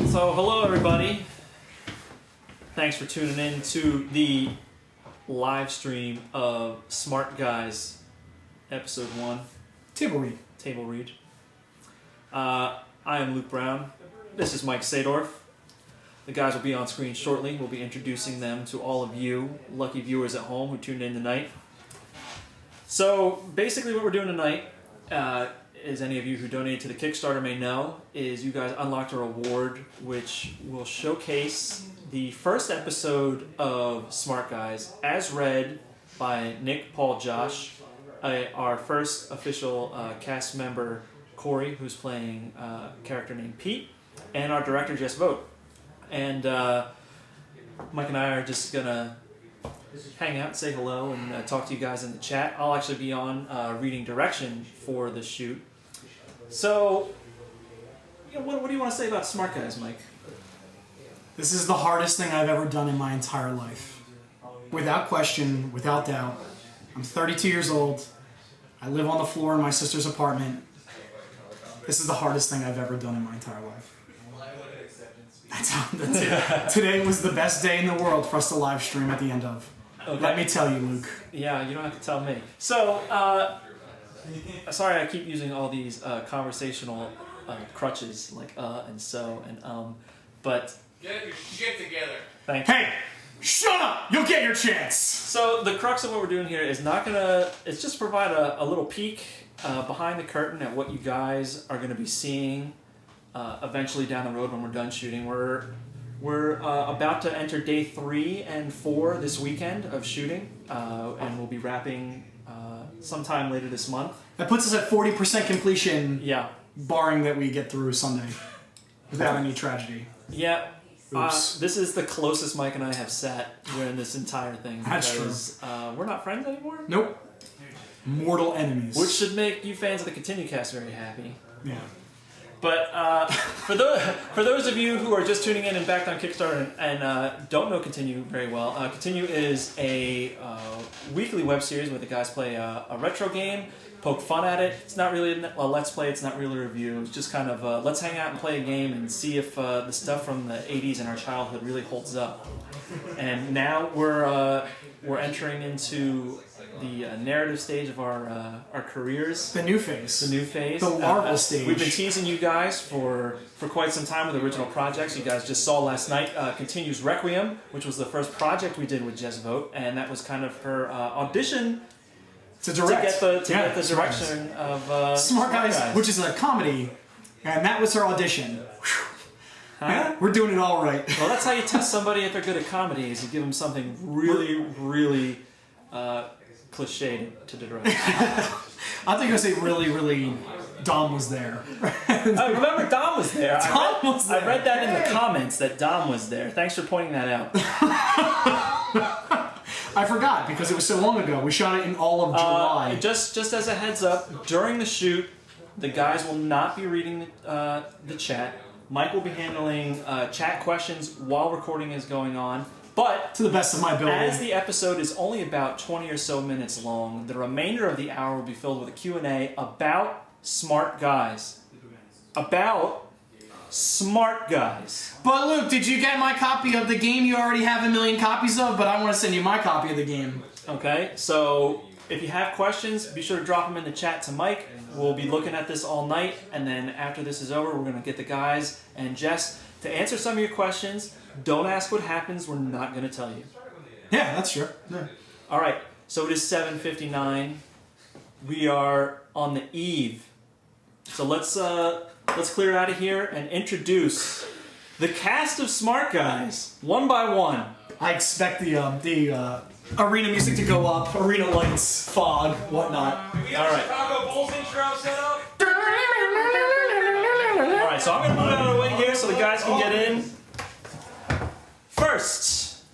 So, hello everybody. Thanks for tuning in to the live stream of Smart Guys Episode 1. Table read. I am Luke Brown. This is Mike Sadorf. The guys will be on screen shortly. We'll be introducing them to all of you, lucky viewers at home who tuned in tonight. So, basically what we're doing tonight, as any of you who donated to the Kickstarter may know, is you guys unlocked a reward which will showcase the first episode of Smart Guys as read by Nick, Paul, Josh, our first official cast member, Corey, who's playing a character named Pete, and our director, Jess Vogt. And Mike and I are just going to hang out and say hello and talk to you guys in the chat. I'll actually be on reading direction for the shoot. So, what do you want to say about Smart Guys, Mike? This is the hardest thing I've ever done in my entire life. Without question, without doubt. I'm 32 years old. I live on the floor in my sister's apartment. This is the hardest thing I've ever done in my entire life. That's it. Today was the best day in the world for us to live stream at the end of. Okay. Let me tell you, Luke. Yeah, you don't have to tell me. So, sorry I keep using all these conversational crutches like and so and but... Get your shit together. Thank you. Hey! Shut up! You'll get your chance! So the crux of what we're doing here is not gonna... It's just provide a little peek behind the curtain at what you guys are gonna be seeing eventually down the road when we're done shooting. We're about to enter day 3 and 4 this weekend of shooting, and we'll be wrapping sometime later this month. That puts us at 40% completion, Yeah. barring that we get through Sunday without any tragedy. Yeah. Oops. This is the closest Mike and I have sat during this entire thing. That's because, we're not friends anymore. Nope. Mortal enemies. Which should make you fans of the Continue Cast very happy. Yeah. But for those of you who are just tuning in and backed on Kickstarter and don't know Continue very well, Continue is a weekly web series where the guys play a retro game, poke fun at it. It's not really a let's play, it's not really a review. It's just kind of let's hang out and play a game and see if the stuff from the 80s and our childhood really holds up. And now we're entering into the narrative stage of our careers. The new phase. The new phase. The larval stage. We've been teasing you guys for quite some time with original projects. You guys just saw last night Continue's Requiem, which was the first project we did with Jess Vogt, and that was kind of her audition to direct. To get the direction of Smart Guys, which is a comedy, and that was her audition. Huh? Yeah, we're doing it all right. Well, that's how you test somebody if they're good at comedy, is you give them something really, really cliche to direct. I think I say really, Dom was there. I remember Dom was there. Was there. I read that in the comments that Dom was there. Thanks for pointing that out. I forgot because it was so long ago. We shot it in all of July. Just as a heads up, during the shoot, the guys will not be reading the chat. Mike will be handling chat questions while recording is going on. But to the best of my ability. As the episode is only about 20 or so minutes long, the remainder of the hour will be filled with a Q&A about Smart Guys. About Smart Guys. But Luke, did you get my copy of the game you already have a million copies of? But I want to send you my copy of the game. Okay, so if you have questions, be sure to drop them in the chat to Mike. We'll be looking at this all night, and then after this is over, we're going to get the guys and Jess to answer some of your questions. Don't ask what happens, we're not going to tell you. Yeah, that's true. Yeah. Alright, so it is 7:59. We are on the eve. So let's clear out of here and introduce the cast of Smart Guys, one by one. I expect the arena music to go up, arena lights, fog, whatnot. We got the Chicago Bulls intro set up. Alright, so I'm going to move out of the way here so the guys can get in. First,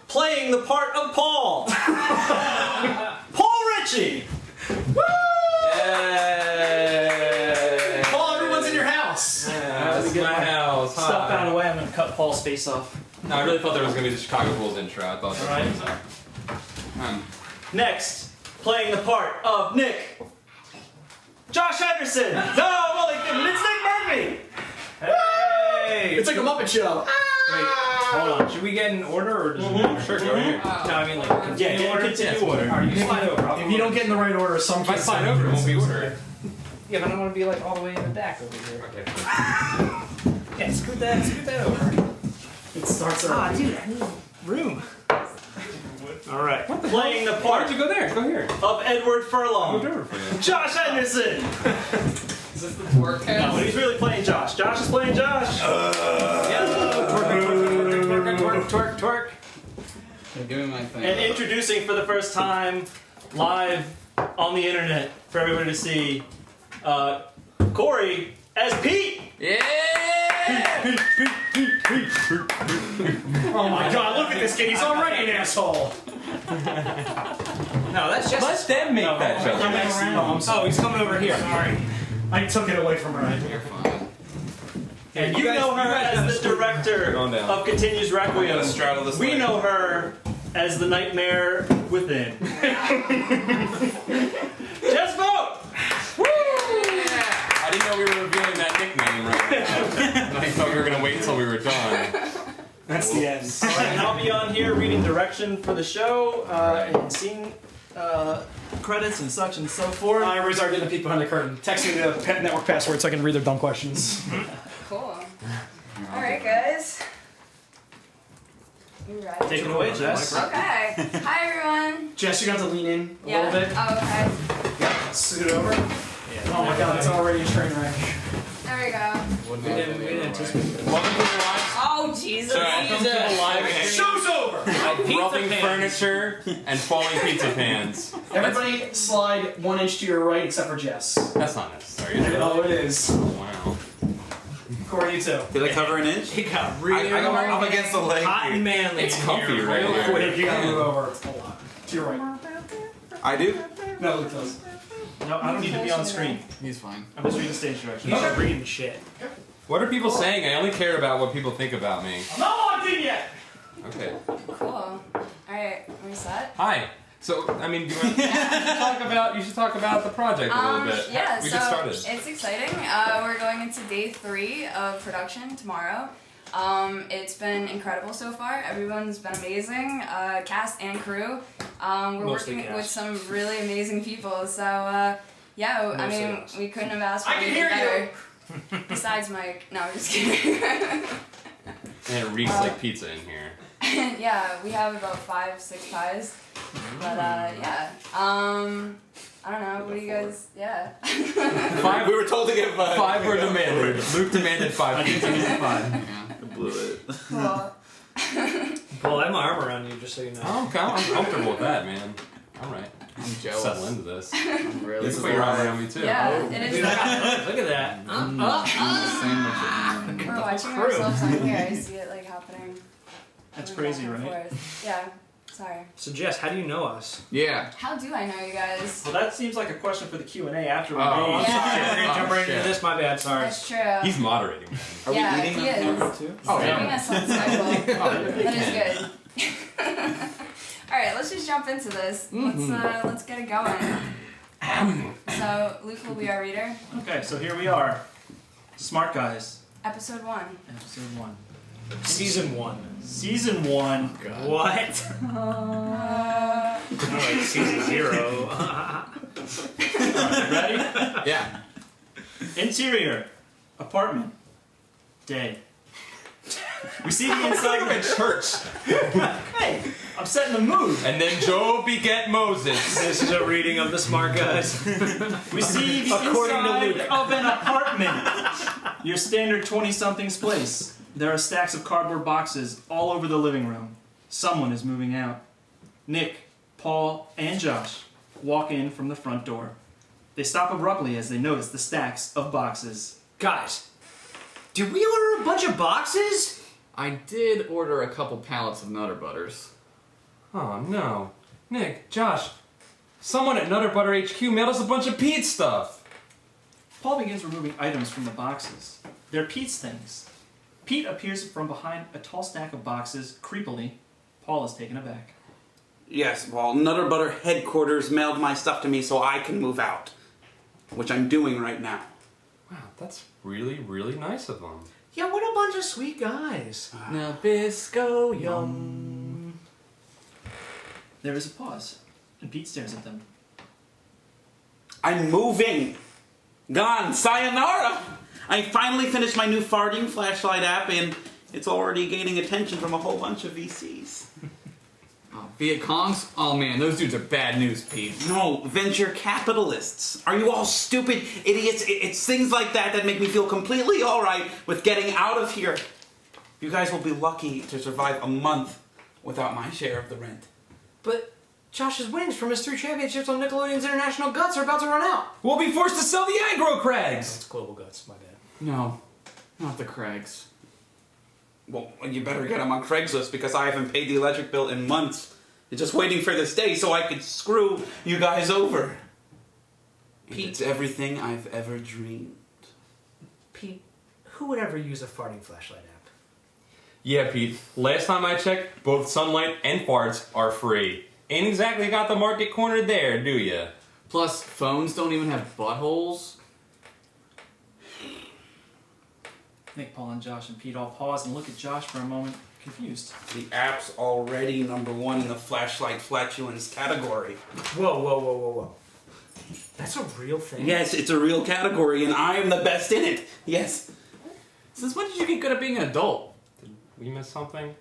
playing the part of Paul, Paul Ritchie. Woo! Yay! Paul, everyone's in your house. Yeah, this is my house. Stuff Hi. out of the way. I'm going to cut Paul's face off. No, I really thought there was going to be the Chicago Bulls intro. I thought that Alright. Next, playing the part of Nick, Josh Henderson. No, well, it's Nick Murphy. It's like a Muppet Show. Wait, hold on. Should we get in order or does it matter? Sure, go ahead. No, I mean like continue order. Continue order. Alright, you slide over. If you don't get in the right order, some If I kids slide over, it won't be ordered. Yeah, but I don't want to be like all the way in the back over here. Okay. Yeah, scoot that over. It starts Dude, I need room. Alright. Playing the Why part don't you go there? Go here. of Edward Furlong. Go over for you. Josh Henderson! Is this the twerk No, house? but he's really playing Josh. Josh is playing Josh. Twerk. They're doing my thing. And introducing for the first time, live on the internet, for everybody to see, Corey as Pete! Yeah! Oh my god, look at this kid. He's already an asshole. No, that's just... Let them make that joke. I'm sorry. Oh, he's coming over here. Sorry. I took it away from her. You're fine. And you know her as the director Going down. of Continues Requiem. Straddle this We leg. know her as the Nightmare Within. Just vote! I didn't know we were revealing that nickname right now. I thought we were going to wait until we were done. That's the end. Alright, and I'll be on here reading direction for the show, and scene credits and such and so forth. Everybody's already getting the peek behind the curtain. Text me the pet network password so I can read their dumb questions. Cool. Alright, guys. You ready? Take it away, Jess. Okay. Hi, everyone. Jess, you got to lean in a Yeah. little bit. Oh, okay. Scoot over. Oh my god, it's already a train wreck. There we go. We didn't anticipate that. Welcome to the live. Oh, Jesus. Welcome to the live Show's over! rubbing furniture and falling pizza pans. Everybody slide 1 inch to your right except for Jess. That's not necessary. Is it? Oh, it is. Wow. Corey, you too. Did I cover an inch? He got really I'm against the leg. hot and manly. It's in comfy here right real here. quick. You gotta move over a lot. To your right. I do? No, look close. No, I don't need to be on screen. He's fine. I'm just reading stage directions. I'm reading shit. What are people saying? I only care about what people think about me. I'm not logged in yet! Okay. Cool. Alright, are we set? Hi. So, I mean, do you, want, you should talk about the project a little bit. Yeah, We so get started. it's exciting. We're going into day 3 of production tomorrow. It's been incredible so far. Everyone's been amazing, cast and crew. We're Mostly working cast. with some really amazing people. So, yeah, I Mostly mean, us. we couldn't have asked for I can anything hear better. Besides Mike. No, I'm just kidding. And it reeks like pizza in here. Yeah, we have about 5-6 pies. But, yeah. I don't know, what do you guys, yeah. Five, We were told to get 5. 5 were demanded. Luke demanded 5 pizzas. Yeah. Blew it. Cool. Paul, I have my arm around you, just so you know. Oh, okay. I'm comfortable with that, man. All right. I'm jealous. Settle into this. I'm really You can put your arm around me, too. Yeah, it is. Look at that. Sandwich. We're watching crew. ourselves on here. I see it like happening. That's Going crazy, back and right? forth. Yeah. Sorry. So, Jess, how do you know us? Yeah. How do I know you guys? Well, that seems like a question for the Q&A after we Oh, I'm Yeah. sorry. We're gonna jump Oh, right into shit. this. My bad. Sorry. That's true. He's moderating, man. Are we yeah, eating he them? is. Oh, Keeping us on schedule. Oh, That is good. All right, let's just jump into this. Let's get it going. So Luke will be our reader. Okay, so here we are. Smart Guys, Episode 1. episode 1. Season 1. Season 1. What? Like season 0. Ready? Yeah. Interior. Apartment. Day. We see the inside of a church. Hey, I'm setting the mood. And then Job beget Moses. This is a reading of the Smart Guys. We see the inside of an apartment. Your standard 20-something's place. There are stacks of cardboard boxes all over the living room. Someone is moving out. Nick, Paul, and Josh walk in from the front door. They stop abruptly as they notice the stacks of boxes. Guys, did we order a bunch of boxes? I did order a couple pallets of Nutter Butters. Oh, no. Nick, Josh, someone at Nutter Butter HQ mailed us a bunch of Pete stuff. Paul begins removing items from the boxes. They're Pete's things. Pete appears from behind a tall stack of boxes, creepily. Paul is taken aback. Yes, well, Nutter Butter headquarters mailed my stuff to me so I can move out. Which I'm doing right now. Wow, that's really, really nice of them. Yeah, what a bunch of sweet guys. Nabisco yum. There is a pause, and Pete stares at them. I'm moving. Gone. Sayonara. I finally finished my new farting flashlight app, and it's already gaining attention from a whole bunch of VCs. Oh, Viet Congs? Oh man, those dudes are bad news, Pete. No, venture capitalists. Are you all stupid idiots? It's things like that that make me feel completely alright with getting out of here. You guys will be lucky to survive a month without my share of the rent. But Josh's winnings from his 3 championships on Nickelodeon's International Guts are about to run out. We'll be forced to sell the aggro crags! It's Global Guts, my bad. No, not the Craigs. Well, you better get them on Craigslist because I haven't paid the electric bill in months. They're just waiting for this day so I could screw you guys over. Pete. It's everything I've ever dreamed. Pete, who would ever use a farting flashlight app? Yeah, Pete. Last time I checked, both sunlight and farts are free. Ain't exactly got the market cornered there, do ya? Plus, phones don't even have buttholes. Nick, Paul, and Josh and Pete all pause and look at Josh for a moment, confused. The app's already #1 in the flashlight flatulence category. Whoa. That's a real thing? Yes, it's a real category, and I am the best in it. Yes. Since when did you get good at being an adult? Did we miss something?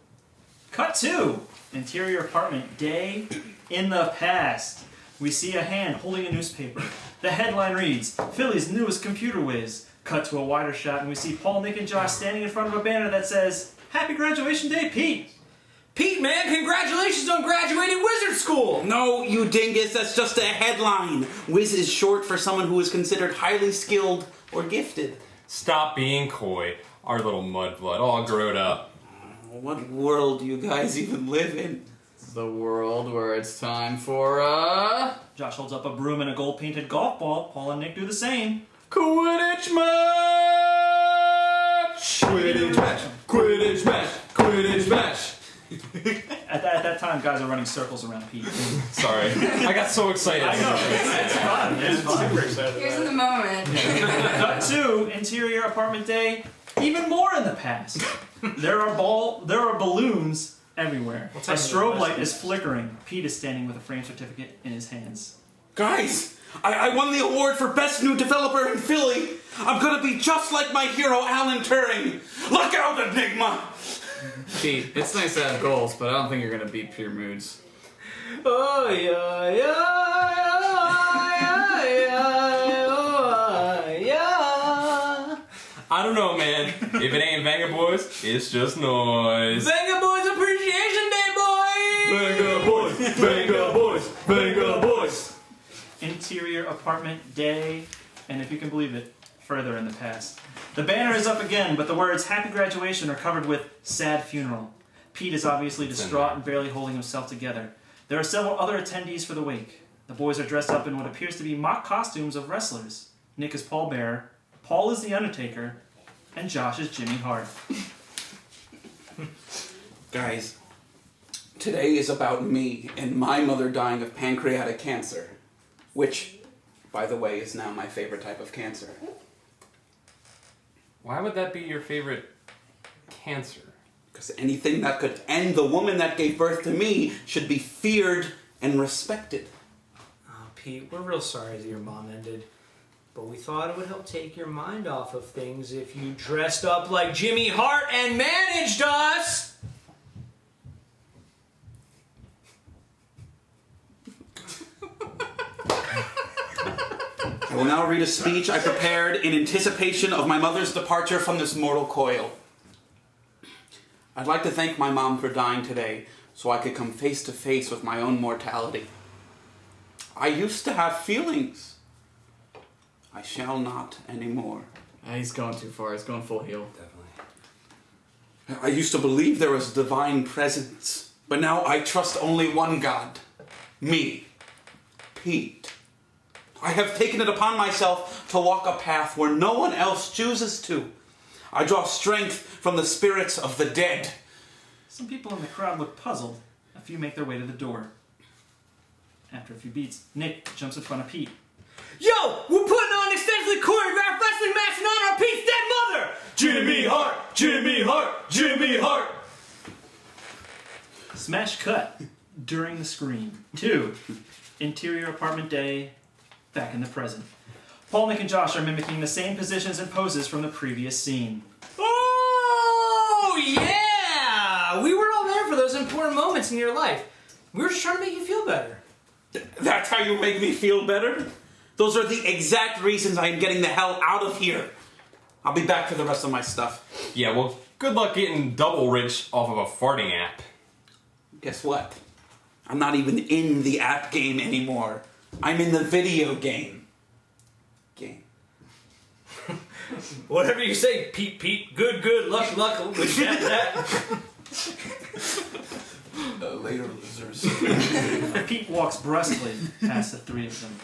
Cut 2! Interior apartment, day in the past. We see a hand holding a newspaper. The headline reads, Philly's newest computer whiz. Cut to a wider shot and we see Paul, Nick, and Josh standing in front of a banner that says, Happy Graduation Day, Pete! Pete, man, congratulations on graduating wizard school! No, you dingus, that's just a headline. Whiz is short for someone who is considered highly skilled or gifted. Stop being coy. Our little mudblood all grown up. What world do you guys even live in? The world where it's time for, Josh holds up a broom and a gold-painted golf ball. Paul and Nick do the same. Quidditch match! Quidditch match! Quidditch match! Quidditch match! At that time, guys are running circles around Pete. Sorry. I got so excited. I know. It's fun. It's fun. Super excited. Here's in the moment. Cut 2, interior apartment day, even more in the past. There are balloons everywhere. A strobe light is flickering. Pete is standing with a frame certificate in his hands. Guys, I won the award for Best New Developer in Philly. I'm gonna be just like my hero, Alan Turing. Look out, Enigma! Pete, it's nice to have goals, but I don't think you're gonna beat pure moods. Oh, yeah. I don't know, man. If it ain't Vanga Boys, it's just noise. Vanga Boys Appreciation Day, boys! Vanga Boys! Vanga Boys! Vanga Boys! Interior apartment day, and if you can believe it, further in the past. The banner is up again, but the words Happy Graduation are covered with Sad Funeral. Pete is obviously distraught and barely holding himself together. There are several other attendees for the wake. The boys are dressed up in what appears to be mock costumes of wrestlers. Nick is Paul Bearer, Paul is the Undertaker, and Josh is Jimmy Hart. Guys, today is about me and my mother dying of pancreatic cancer, which, by the way, is now my favorite type of cancer. Why would that be your favorite cancer? Because anything that could end the woman that gave birth to me should be feared and respected. Oh, Pete, we're real sorry that your mom ended. But we thought it would help take your mind off of things if you dressed up like Jimmy Hart and managed us! I will now read a speech I prepared in anticipation of my mother's departure from this mortal coil. I'd like to thank my mom for dying today so I could come face to face with my own mortality. I used to have feelings. I shall not anymore. He's going too far. He's going full heel. I used to believe there was a divine presence, but now I trust only one God. Me. Pete. I have taken it upon myself to walk a path where no one else chooses to. I draw strength from the spirits of the dead. Some people in the crowd look puzzled. A few make their way to the door. After a few beats, Nick jumps in front of Pete. Yo, we're putting on an extensively choreographed wrestling match in honor of Pete's dead mother! Jimmy Hart! Hart! Jimmy Hart! Jimmy Hart! Smash cut during the scream. 2. Interior apartment day, back in the present. Paul, Nick, and Josh are mimicking the same positions and poses from the previous scene. Oh, yeah! We were all there for those important moments in your life. We were just trying to make you feel better. That's how you make me feel better? Those are the exact reasons I am getting the hell out of here. I'll be back for the rest of my stuff. Yeah, well, good luck getting double rich off of a farting app. Guess what? I'm not even in the app game anymore. I'm in the video game. Whatever you say, Pete. Good, luck, with that. Later, losers. Pete walks brusquely past the 3 of them.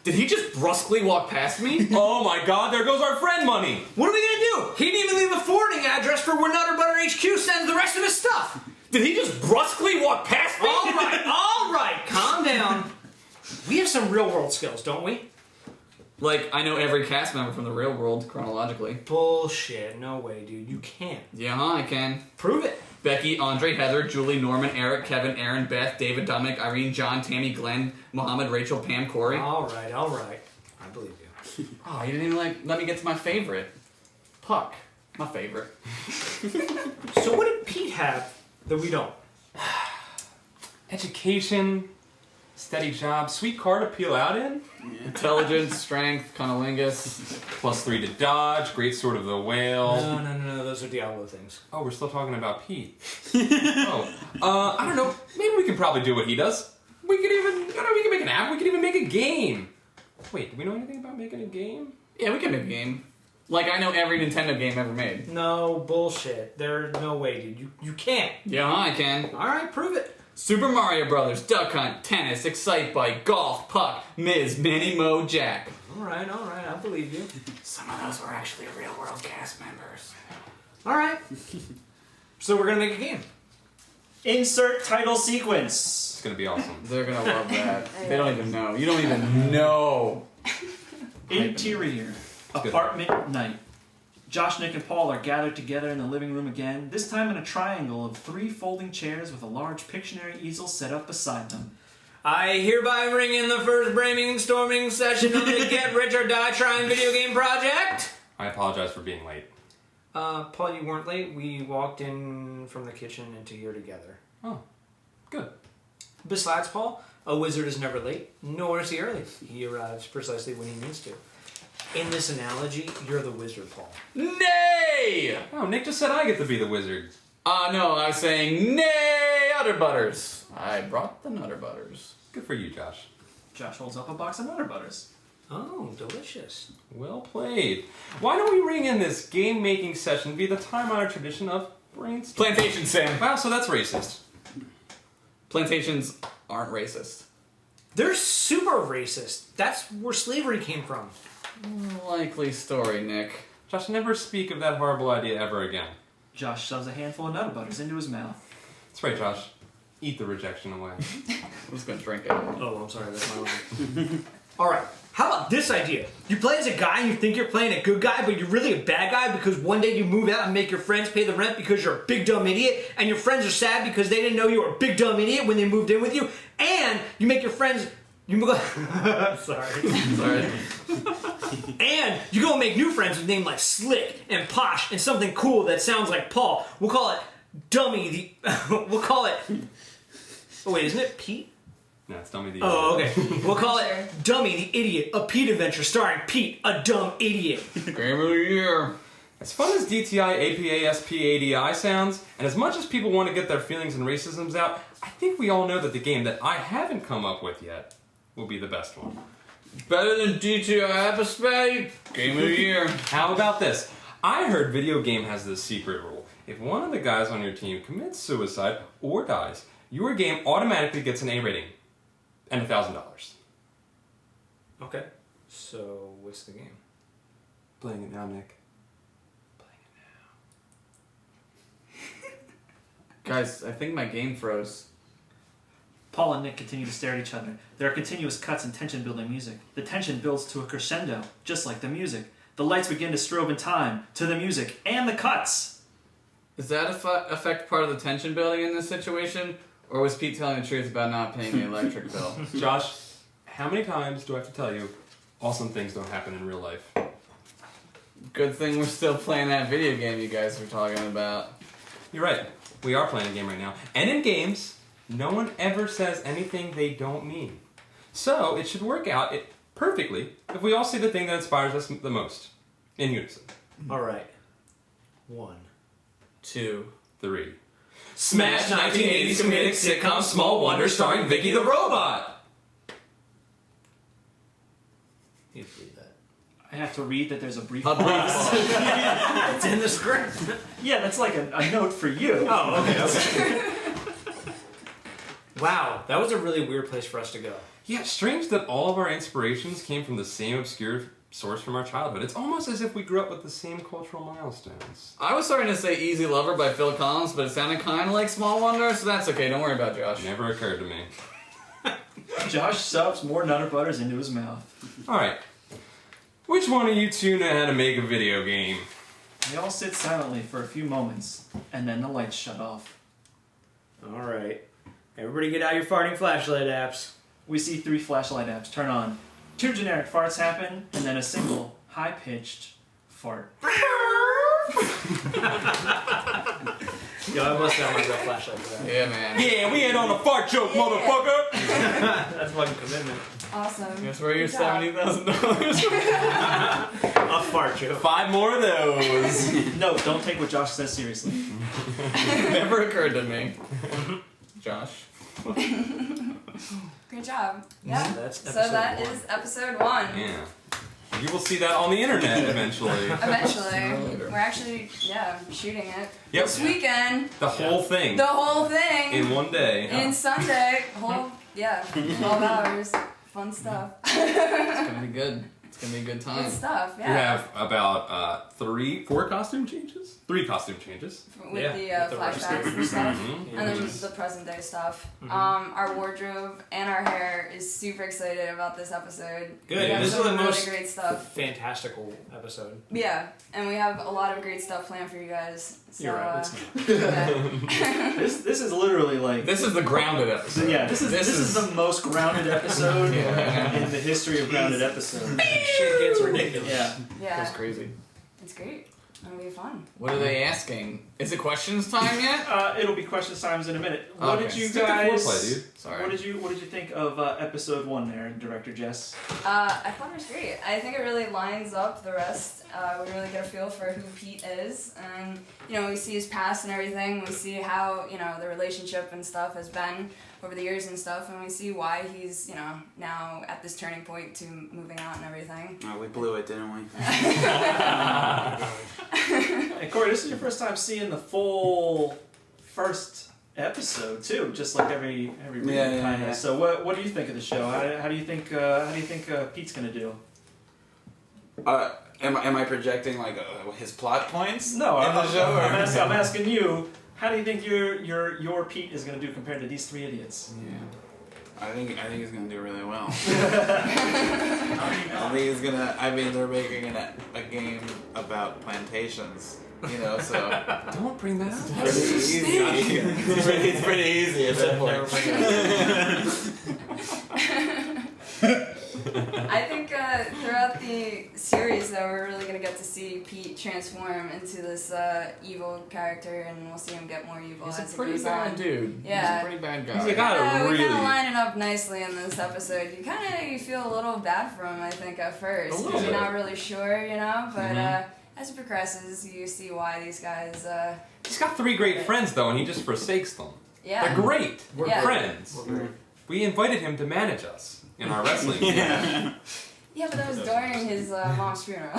Did he just brusquely walk past me? Oh my god, there goes our friend money! What are we gonna do? He didn't even leave a forwarding address for where Nutter Butter HQ sends the rest of his stuff. Did he just brusquely walk past me? All right, calm down. We have some real world skills, don't we? Like, I know every cast member from the real world, chronologically. Bullshit. No way, dude. You can't. Yeah, I can. Prove it. Becky, Andre, Heather, Julie, Norman, Eric, Kevin, Aaron, Beth, David, Dominic, Irene, John, Tammy, Glenn, Mohammed, Rachel, Pam, Corey. All right. I believe you. Oh, you didn't even let me get to my favorite. Puck. My favorite. So what did Pete have that we don't? Education, steady job, sweet car to peel out in, Intelligence, strength, cunnilingus. +3 to dodge, great sword of the whale. No. Those are Diablo things. Oh, we're still talking about Pete. I don't know. Maybe we could probably do what he does. We could even, we could make an app. We could even make a game. Wait, do we know anything about making a game? Yeah, we can make a game. Like, I know every Nintendo game ever made. No bullshit. There's no way, dude. You can't. Yeah, I can. All right, prove it. Super Mario Brothers, Duck Hunt, Tennis, Excite Bike, Golf, Puck, Miz, Minnie, Mo, Jack. All right. I believe you. Some of those were actually real world cast members. All right. So we're gonna make a game. Insert title sequence. It's gonna be awesome. They're gonna love that. They don't even know. You don't even know. Interior apartment night. Josh, Nick, and Paul are gathered together in the living room again, this time in a triangle of 3 folding chairs with a large Pictionary easel set up beside them. I hereby ring in the first brainstorming session of the Get Rich or Die Trying video game project. I apologize for being late. Paul, you weren't late. We walked in from the kitchen into here together. Oh, good. Besides, Paul, a wizard is never late, nor is he early. He arrives precisely when he needs to. In this analogy, you're the wizard, Paul. Nay! Oh, Nick just said I get to be the wizard. No, I was saying nay, Nutter Butters. I brought the Nutter Butters. Good for you, Josh. Josh holds up a box of Nutter Butters. Oh, delicious. Well played. Why don't we ring in this game-making session via the time-honored tradition of brainstorming? Plantation, Sam. Wow, so that's racist. Plantations aren't racist. They're super racist. That's where slavery came from. Likely story, Nick. Josh, never speak of that horrible idea ever again. Josh shoves a handful of Nutter Butters into his mouth. That's right, Josh. Eat the rejection away. I'm just gonna drink it. Oh, I'm sorry, that's my line. Alright, how about this idea? You play as a guy and you think you're playing a good guy, but you're really a bad guy because one day you move out and make your friends pay the rent because you're a big dumb idiot, and your friends are sad because they didn't know you were a big dumb idiot when they moved in with you, and you make your friends... Sorry. And you go and make new friends with names like Slick and Posh and something cool that sounds like Paul. We'll call it Dummy we'll call it... Oh wait, isn't it Pete? No, it's Dummy the Oh, okay. We'll call it Dummy the Idiot, a Pete adventure starring Pete, a dumb idiot. Game of the year. As fun as DTI, APA, SPADI sounds, and as much as people want to get their feelings and racisms out, I think we all know that the game that I haven't come up with yet will be the best one. Better than DTI Apaspay? Game of the year. How about this? I heard video game has this secret rule. If one of the guys on your team commits suicide or dies, your game automatically gets an A rating and $1,000. Okay. So, what's the game? Playing it now, Nick. Guys, I think my game froze. Paul and Nick continue to stare at each other. There are continuous cuts and tension-building music. The tension builds to a crescendo, just like the music. The lights begin to strobe in time to the music and the cuts. Does that affect part of the tension building in this situation? Or was Pete telling the truth about not paying the electric bill? Josh, how many times do I have to tell you awesome things don't happen in real life? Good thing we're still playing that video game you guys were talking about. You're right. We are playing a game right now. And in games, no one ever says anything they don't mean. So it should work out perfectly if we all say the thing that inspires us the most. In unison. All right. 1, 2, 3. Smash 1980s comedic sitcom Small Wonder starring Vicky the Robot! You have to read that. I have to read that there's a brief A brief pause. It's in the script. Yeah, that's like a note for you. Oh, okay. Wow, that was a really weird place for us to go. Yeah, strange that all of our inspirations came from the same obscure source from our childhood. It's almost as if we grew up with the same cultural milestones. I was starting to say Easy Lover by Phil Collins, but it sounded kind of like Small Wonder, so that's okay. Don't worry about Josh. Never occurred to me. Josh shoves more Nutter Butters into his mouth. Alright. Which one of you two know how to make a video game? They all sit silently for a few moments, and then the lights shut off. All right. Everybody get out your farting flashlight apps. We see 3 flashlight apps turn on. 2 generic farts happen, and then a single, high-pitched fart. Yo, I must have my real flashlight for that. Yeah, man. Yeah, we ain't on a fart joke, motherfucker! That's fucking commitment. Awesome. Guess where your Good job. $70,000? A fart joke. 5 more of those! No, don't take what Josh says seriously. Never occurred to me. Josh. Great job. Yeah. That's So episode that 1. is episode 1. Yeah. You will see that on the internet eventually. Eventually. We're actually, shooting it. Yep. This weekend. The whole thing. The whole thing. In one day. In Sunday. 12 hours. Fun stuff. It's gonna be good. It's gonna be a good time. Good stuff, yeah. We have about 4 costume changes? 3 costume changes. With Yeah, the with the flashbacks and stuff. Mhm. And then the present day stuff. Mm-hmm. Our wardrobe and our hair is super excited about this episode. Good. We have This is some the really most great stuff. fantastical episode. Yeah, and we have a lot of great stuff planned for you guys. So, You're right, it's not. yeah. This is literally like... This is the grounded episode. Yeah, this is the most grounded episode Yeah. in the history of grounded episodes. Shit gets ridiculous. Yeah. Yeah, That's crazy. it's great. It'll be fun. What are they asking? Is it questions time yet? It'll be questions times in a minute. What Okay. did you Stick to guys... foreplay, dude. Sorry. What did you think of episode 1 there, Director Jess? I thought it was great. I think it really lines up the rest. We really get a feel for who Pete is, and we see his past and everything. We see how the relationship and stuff has been over the years and stuff, and we see why he's now at this turning point to moving out and everything. Oh, we blew it, didn't we? And Corey, this is your first time seeing the full first episode too, just like every week, Yeah, kind of. yeah. So what do you think of the show? How do you think Pete's gonna do? Am I projecting like his plot points? No, in the show. I'm asking you. How do you think your Pete is gonna do compared to these 3 idiots? Yeah. I think he's gonna do really well. I think he's gonna. I mean, they're making a game about plantations. So Don't bring that up. pretty easy. It's pretty easy at that point. I think throughout the series, though, we're really gonna get to see Pete transform into this evil character, and we'll see him get more evil He's a as it pretty goes bad on. dude. Yeah. He's a pretty bad guy. He's a guy. We really- kind of line it up nicely in this episode. You feel a little bad for him, I think, at first. A little 'Cause you're bit. not really sure, But as it progresses, you see why these guys. He's got 3 great friends though, and he just forsakes them. Yeah. They're great. We're Yeah. friends. We invited him to manage us in our wrestling game. Yeah, but that was during his mom's funeral.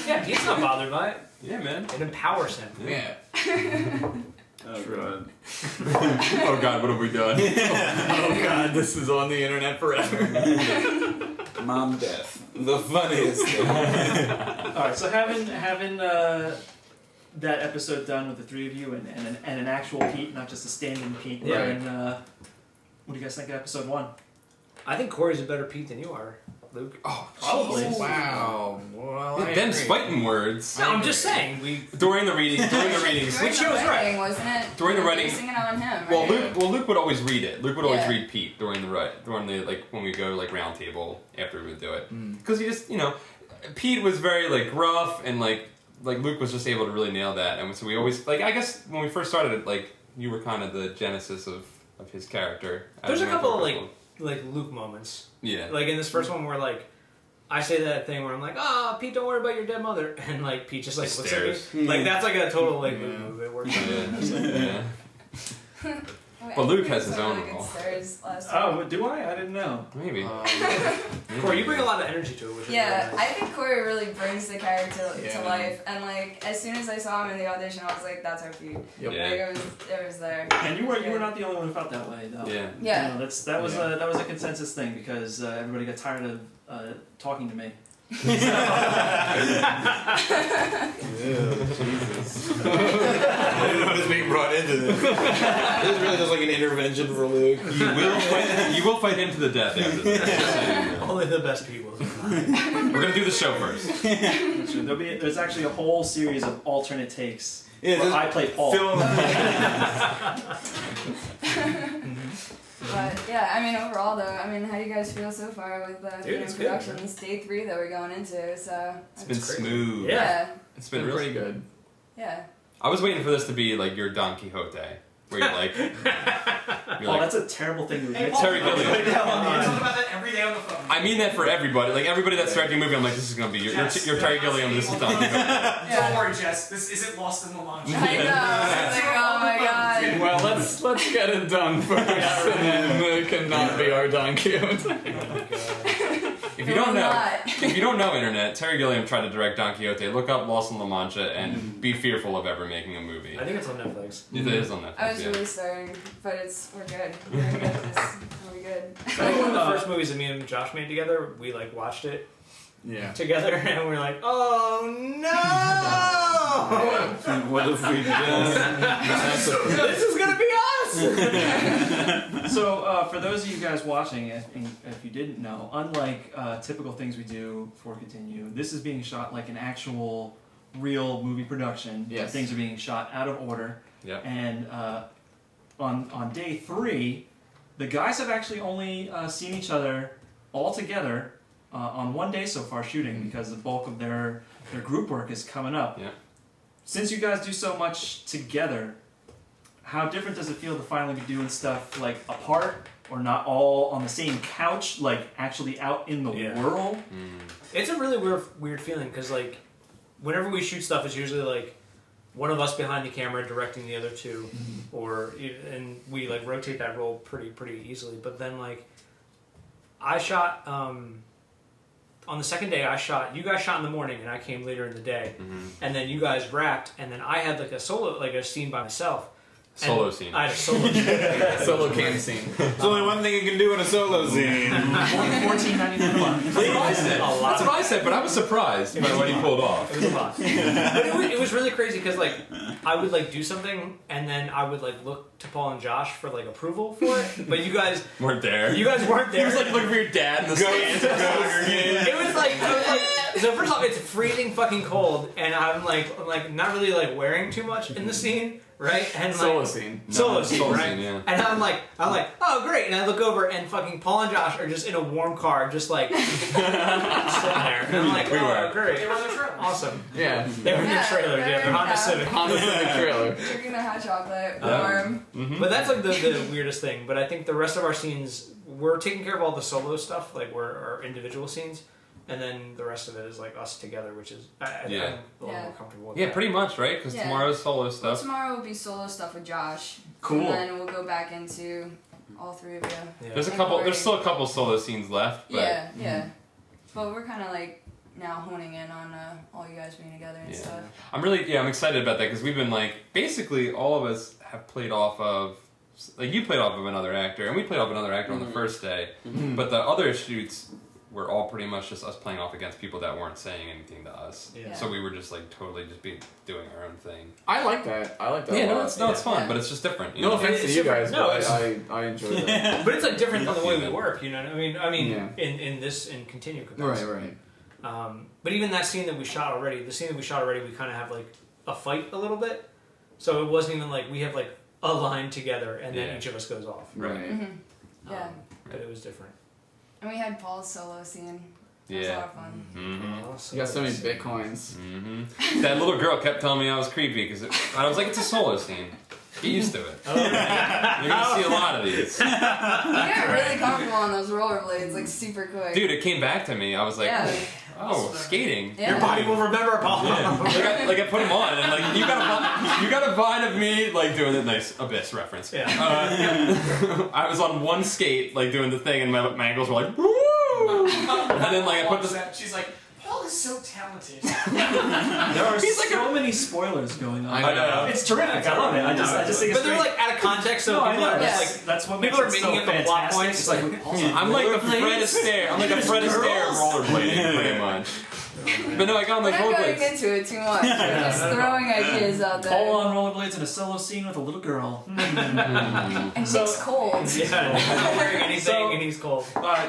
Yeah, Pete's not bothered by it. Yeah, man. It empowers him. Yeah. Oh god. Oh god, what have we done? Oh god, this is on the internet forever. Mom death. The funniest thing. All right, so having that episode done with the 3 of you and an actual Pete, not just a stand-in Pete. Yeah. And what do you guys think of episode 1? I think Corey's a better Pete than you are. Luke. Oh, Probably. Wow. Well, them fighting words No, I'm just saying. during the readings. During Which the was right. writing, wasn't it? During the You were writing- basing it on him, Well, right? Luke would always read it. Luke would always Yeah. read Pete during the like when we go like round table after we would do it because he just Pete was very like gruff and like Luke was just able to really nail that, and so we always like I guess when we first started it, like you were kind of the genesis of his character. There's a As couple of mentor. like Luke moments. Yeah. Like in this first one where like I say that thing where I'm like, "Ah, Pete, don't worry about your dead mother," and like Pete just like looks at me. Stares. Like that's like a total like Luke move. It works. Yeah. Wait, But I Luke think has it was his some own really good role. stares last Oh, time. but do I? I didn't know. Maybe. Corey, you bring a lot of energy to it. Which Yeah, is really I nice. think Corey really brings the character Yeah. to life, and like as soon as I saw him in the audition, I was like, "That's our Pete." Yep. Yeah. Like it was there. And you were not the only one who felt that way, though. Yeah. Yeah. You know, that was a consensus thing because everybody got tired of talking to me. Jesus. I didn't know I was being brought into this. This is really just like an intervention for Luke. You will fight him to the death after this. Only the best people. We're gonna do the show first. So there's actually a whole series of alternate takes. Yeah, where just I play Paul. But yeah, I mean overall though, I mean how do you guys feel so far with it's good, productions? Day 3 that we're going into, so It's been crazy. smooth. Yeah. It's been pretty really good. yeah. I was waiting for this to be like your Don Quixote, where you're like, Paul, that's a terrible thing to admit. Terry Gilliam. I talk about that every day on the phone. I mean that for everybody. Like everybody that's directing a movie, I'm like, this is gonna be your Terry Gilliam. This is Don Quixote. Don't worry, Jess. This isn't lost in the launch. I know. It's like, oh my god. Well, let's get it done first, and then it cannot be our Don Quixote. If you don't know, Not. if you don't know internet, Terry Gilliam tried to direct Don Quixote. Look up Lost in La Mancha and be fearful of ever making a movie. I think it's on Netflix. It is on Netflix. I was yeah. really starting, but we're good. We're good at this. We're good. I think one of the first movies that me and Josh made together, we like watched it Yeah. together, and we were like, "Oh no! What have we done? This is gonna be us!" So, for those of you guys watching, if you didn't know, unlike typical things we do for Continue, this is being shot like an actual, real movie production. Yes. Things are being shot out of order. Yep. And on day 3, the guys have actually only seen each other all together on one day so far shooting because the bulk of their group work is coming up. Yeah. Since you guys do so much together, how different does it feel to finally be doing stuff like apart or not all on the same couch, like actually out in the Yeah. world? It's a really weird feeling because like whenever we shoot stuff, it's usually like one of us behind the camera directing the other two, and we like rotate that role pretty easily. But then like I shot on the second day, you guys shot in the morning and I came later in the day, and then you guys wrapped, and then I had like a scene by myself. Solo And scene. I had a solo scene. Solo cam scene. There's only one thing you can do in a solo scene. $14.99 a month. That's what I said. That's what I said, but I was surprised by what he pulled off. It was a lot. But it was really crazy because like I would like do something and then I would like look to Paul and Josh for like approval for it, but you guys Weren't there. weren't there. He was like looking for your dad in the stands. It was like so first off, it's freezing fucking cold, and I'm like not really like wearing too much in the scene, right? And Solo like scene. solo scene, Solo right? scene, yeah. And I'm like, oh great, and I look over and fucking Paul and Josh are just in a warm car, just like sitting there, and I'm like, We were. great, awesome. Yeah. They were in the Yeah, trailer, they're yeah, in they're Honda the Civic. Honda Civic trailer. Drinking the hot chocolate, Yeah. warm. But that's like the weirdest thing. But I think the rest of our scenes, we're taking care of all the solo stuff, like we're our individual scenes, and then the rest of it is like us together, which is Yeah. I'm a little Yeah. more comfortable with Yeah, that. pretty much, right? Because Yeah. tomorrow's solo Well, stuff. tomorrow will be solo stuff with Josh. Cool. And then we'll go back into all 3 of you. Yeah. There's still a couple solo scenes left, but Yeah. But we're kind of like now honing in on all you guys being together and Yeah. stuff. I'm excited about that because we've been like basically all of us have played off of like you played off of another actor and we played off another actor on the first day, but the other shoots were all pretty much just us playing off against people that weren't saying anything to us. Yeah. So we were just like totally just doing our own thing. I like that. I like that. Yeah, a no, lot. it's fun, Yeah. but it's just different. You No know? offense to It's you different. guys, No, but I enjoy that. But it's like different than the way we Yeah. work, you know what I mean? I mean, Yeah. in continued capacity. Right. But even that scene that we shot already, we kind of have like a fight a little bit. So it wasn't even like we have like a line together and then Yeah. each of us goes off. Right. Yeah. But it was different. And we had Paul's solo scene. It was a lot of fun. Mm-hmm. You got so many bitcoins. Mm-hmm. That little girl kept telling me I was creepy because I was like, it's a solo scene. Get used to it. You're gonna see a lot of these. You get really comfortable on those rollerblades, like super quick. Dude, it came back to me. I was like, Yeah. oh, skating. Yeah. Your body will remember, Paul. Yeah. Like I put them on, and like you got a vine of me like doing the nice Abyss reference. Yeah. I was on one skate like doing the thing, and my ankles were like, woo! And then like I put this. She's like, Paul is so talented. There are He's like so many spoilers going on. I know. It's terrific. I love it. I just think it's But they're great. like out of context, so No, I people know. are Yes. just like, That's what people makes are it making so it the plot fantastic. points. It's like, Paul's on I'm like the rollerblades? Fred Astaire. I'm like a Fred Astaire of rollerblading, pretty much. But no, I got on We're those not going rollerblades. into it too much. We're just throwing ideas out there. Paul on rollerblades in a solo scene with a little girl. And Nick's cold. yeah, he's not wearing anything So- and he's cold.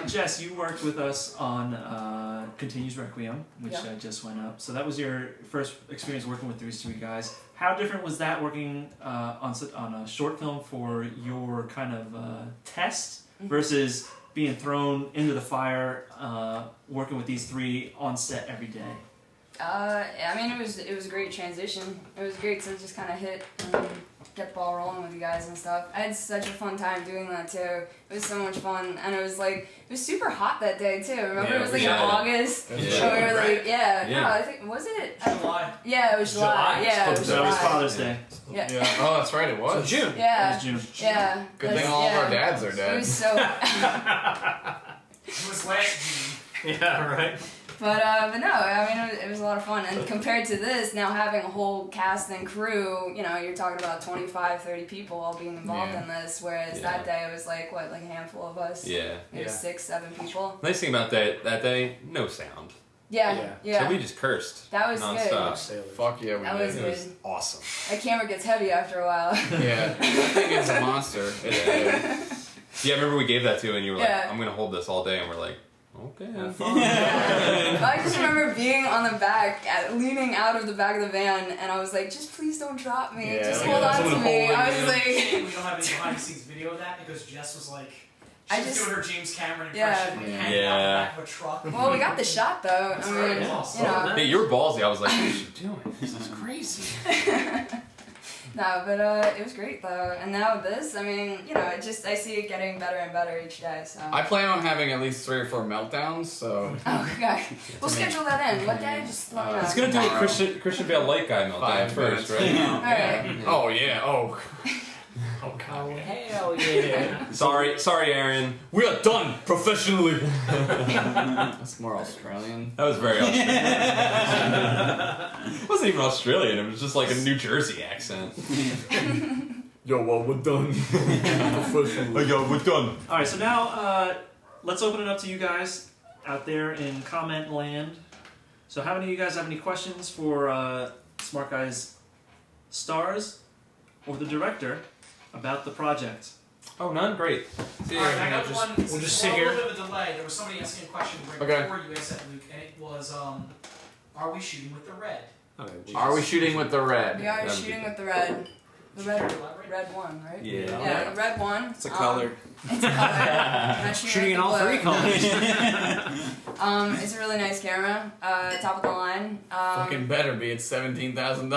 Jess, you worked with us on Continues Requiem, which Yeah. just went up. So that was your first experience working with these three guys. How different was that working on a short film for your kind of test versus being thrown into the fire, working with these three on set every day? I mean, it was a great transition. It was great to just kind of hit and get the ball rolling with you guys and stuff. I had such a fun time doing that too. It was so much fun, and it was super hot that day too. Remember, Yeah, it was like yeah. in August. Yeah. And we were like, Yeah. no, I think was it? July. Yeah, it was July. July? Yeah, it was So that was July. Father's Day. Yeah. Yeah. Oh, that's right. It was. June. It Yeah. was June. Yeah. Good That's- thing all of yeah. our dads are It dead. was so. It was last June. Yeah, right. But no, I mean, it was a lot of fun. And compared to this, now having a whole cast and crew, you know, you're talking about 25, 30 people all being involved Yeah. in this, whereas Yeah. that day it was like, what, like a handful of us? Yeah. Maybe Yeah. 6, 7 people. Nice thing about that day, no sound. Yeah, Yeah. yeah. So we just cursed. That was nonstop. Fuck yeah, we That did. was It was good. awesome. That camera gets heavy after a while. Yeah, that thing is a monster. It's good. Yeah, I remember we gave that to you, and you were Yeah. like, "I'm gonna hold this all day," and we're like, "Okay, have fun." I just remember being on the back, leaning out of the back of the van, and I was like, just please don't drop me. Yeah, just like hold on to someone me. holding I was you. like, We don't have any behind the scenes video of that because Jess was like, I she was just- doing her James Cameron Yeah. impression, like, hanging out Yeah. the back of a truck. well, we got the shot though. I mean, awesome. you know. Hey, you were ballsy. I was like, "What is she doing? This is crazy." No, but it was great though. And now this, I mean, you know, I see it getting better and better each day. So. I plan on having at least 3 or 4 meltdowns, so Oh, okay. We'll schedule that in. What day? Just let me know. It's gonna do a Christian Bale light guy meltdown 5 first, minutes. right? Alright. Oh yeah. Oh, Oh, hell yeah. Sorry, Aaron. we are done professionally. That's more Australian. That was very Australian. It wasn't even Australian. It was just like a New Jersey accent. Yo, well, we're done. Professionally. Yo, we're done. All right, so now let's open it up to you guys out there in comment land. So how many of you guys have any questions for Smart Guys stars or the director about the project? Oh, none. Great. See you. Alright, I got just- one. we'll just sit a here. little bit of a delay. There was somebody asking a question right Okay. before you asked that, Luke, and it was, are we shooting with the red? Are we shooting with the red? We are That'd be shooting with the red. The red, Elaborate. red one, right? Yeah. Yeah, the red one. It's a color. It's a color. I'm not Shooting in with all the 3 blue. colors. It's a really nice camera. Top of the line. Fucking better be. It's $17,000.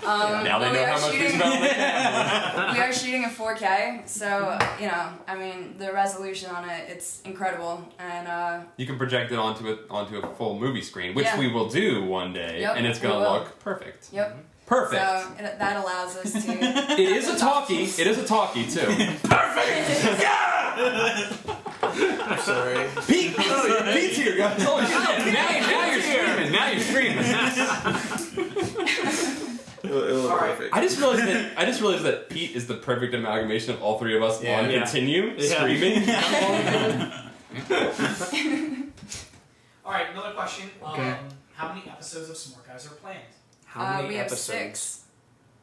Now they but we know are how much we shooting- spent on the camera. We are shooting in 4K, so you know, I mean, the resolution on it, it's incredible, and You can project it onto a full movie screen, which Yeah. we will do one day, Yep, and it's we gonna will. look perfect. yep. Perfect. So that allows us to. It is a talkie. It is a talkie too. Sorry. Pete, Pete's here, guys. Oh, shit. Now you're streaming. It'll look Alright. perfect. I just realized that Pete is the perfect amalgamation of all 3 of us Yeah. on Yeah. continue Yeah. screaming. All right, another question. Okay. How many episodes of Smart Guys are planned? How many we have episodes? 6.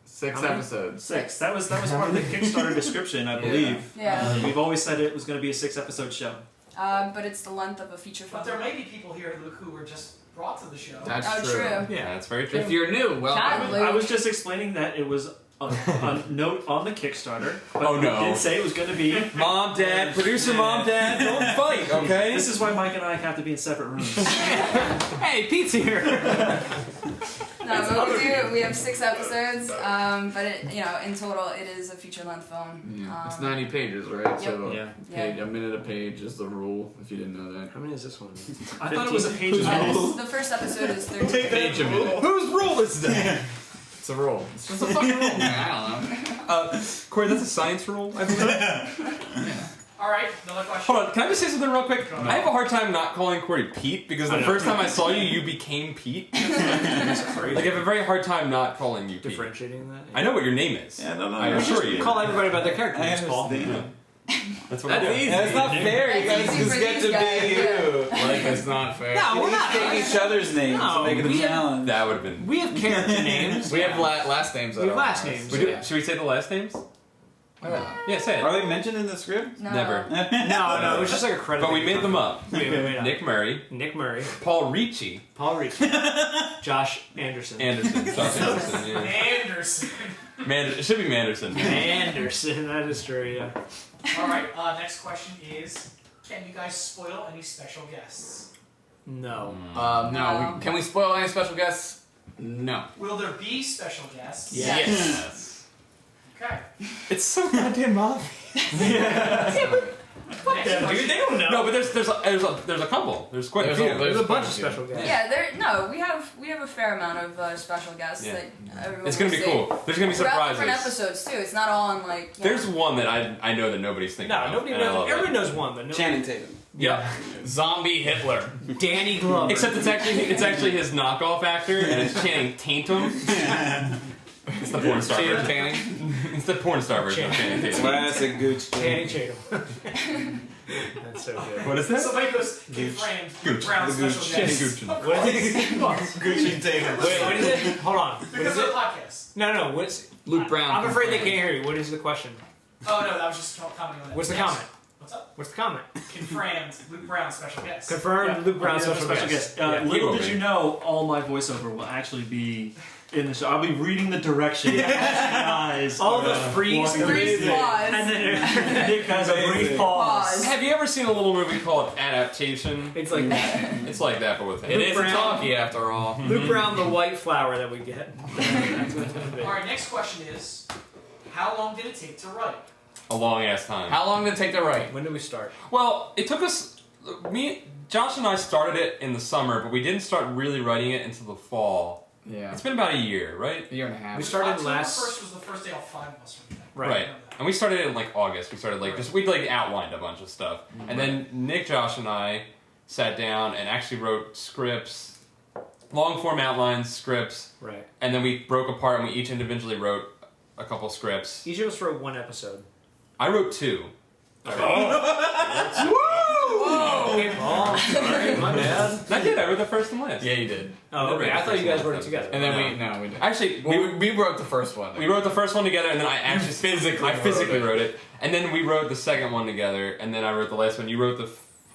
6 How many? episodes. 6. That was part of the Kickstarter description, I believe. Yeah. We've always said it was going to be a 6-episode show. But it's the length of a feature film. But there may be people here who were just brought to the show. That's Oh, true. true. Yeah, that's very true. If you're new, well, Chad, I was just explaining that it was a note on the Kickstarter. But Oh, no. We did say it was going to be. Mom, Dad, producer, Mom, Dad, don't fight, okay? This is why Mike and I have to be in separate rooms. Hey, Pete's here. No, but we have 6 episodes, but in total it is a feature-length film. yeah. It's 90 pages, right? So Yeah. a minute a page is the rule, if you didn't know that. How many is this one? I thought it was a page. The first episode is 13. Page a minute. Whose rule is that? It's a rule. It's just a fucking rule, man. I don't know. Corey, that's a science rule, I believe. All right, another question. Hold on, can I just say something real quick? I have a hard time not calling Corey Pete because the first time I saw you, you became Pete. Like, I have a very hard time not calling you Pete. Differentiating that? I know what your name is. Yeah, no, I assure you. Call everybody by their character I names, Paul. understand. That's what That's I do. easy. That's not fair. You That's guys easy just for get these to guys, be you. Like, it's not fair. No, we're not. Take each other's names No, and make it a we have- challenge. That would have been. We have character names. We have last names. We have last names. We do, should we say the last names? Yeah, say it. Are they mentioned in the script? No. Never. No, it was just like a credit. But we made them up. Wait. Nick Murray, Nick Murray, Paul Ricci, Paul Reach, Josh Anderson. Anderson. Josh Anderson, yeah. Anderson. It should be Manderson. Anderson, that is true, yeah. All right, next question is, can you guys spoil any special guests? No. No. Can we spoil any special guests? No. Will there be special guests? Yes. Okay. It's so goddamn obvious. Next Dude, question. they don't know. No, but there's a couple. There's quite a few. There's a bunch of special guests. Yeah, we have a fair amount of special guests Yeah. that everyone It's gonna will be see. cool. There's gonna be Throughout different surprises. episodes too. It's not all on like. There's one that I know that nobody's thinking No, of. nobody and I knows. love it. Everyone knows one, but no. Channing Tatum. Yeah. Zombie Hitler. Danny Glover. Except it's actually his knockoff actor, and it's Channing Tatum. It's the porn star Tatum version. Tanning. It's the porn star version of Channing Tatum. Classic Gooch. Danny Tatum. That's so good. What is that? Somebody goes, confirmed, Luke Brown special guest. What is it? Gucci Tatum. Wait, what is it? Hold on. What Because is of the it? podcast. No, what's... Luke Brown. I'm afraid they can't hear you. What is the question? Oh no, that was just commenting on that. What's the Next. comment? What's up? What's the comment? Confirmed, Luke Brown special guest. Confirmed Yeah. Luke Brown Yeah, special guest. Yeah. Little He did will you know, all my voiceover will actually be in the show. I'll be reading the directions. Guys, All the freeze, Freeze pause. and then Nick has a brief pause. Pause. Have you ever seen a little movie called Adaptation? it's like It's like that, but with him. It is a Brown. talkie after all. Luke Brown, the white flower that we get. That's what it's gonna be. All right, next question is, how long did it take to write? A long ass time. How long did it take to write? When did we start? Well, it took us. Josh and I started it in the summer, but we didn't start really writing it until the fall. Yeah. It's been about a year, right? A year and a half. We started October last- 1st was the first day all 5 of us were there. Right. And we started it in like August. We started like we outlined a bunch of stuff, and then Nick, Josh, and I sat down and actually wrote scripts, long form outlines, scripts, Right. and then we broke apart and we each individually wrote a couple scripts. Each of us wrote one episode. I wrote 2. Oh, sorry, my bad. I did. I wrote the first and last. Yeah, you did. Oh, okay. I thought you guys wrote it together. And then we did. Actually, We wrote the first one. we wrote the first one together, and then I actually physically wrote it, and then we wrote the second one together, and then I wrote the last one. You wrote the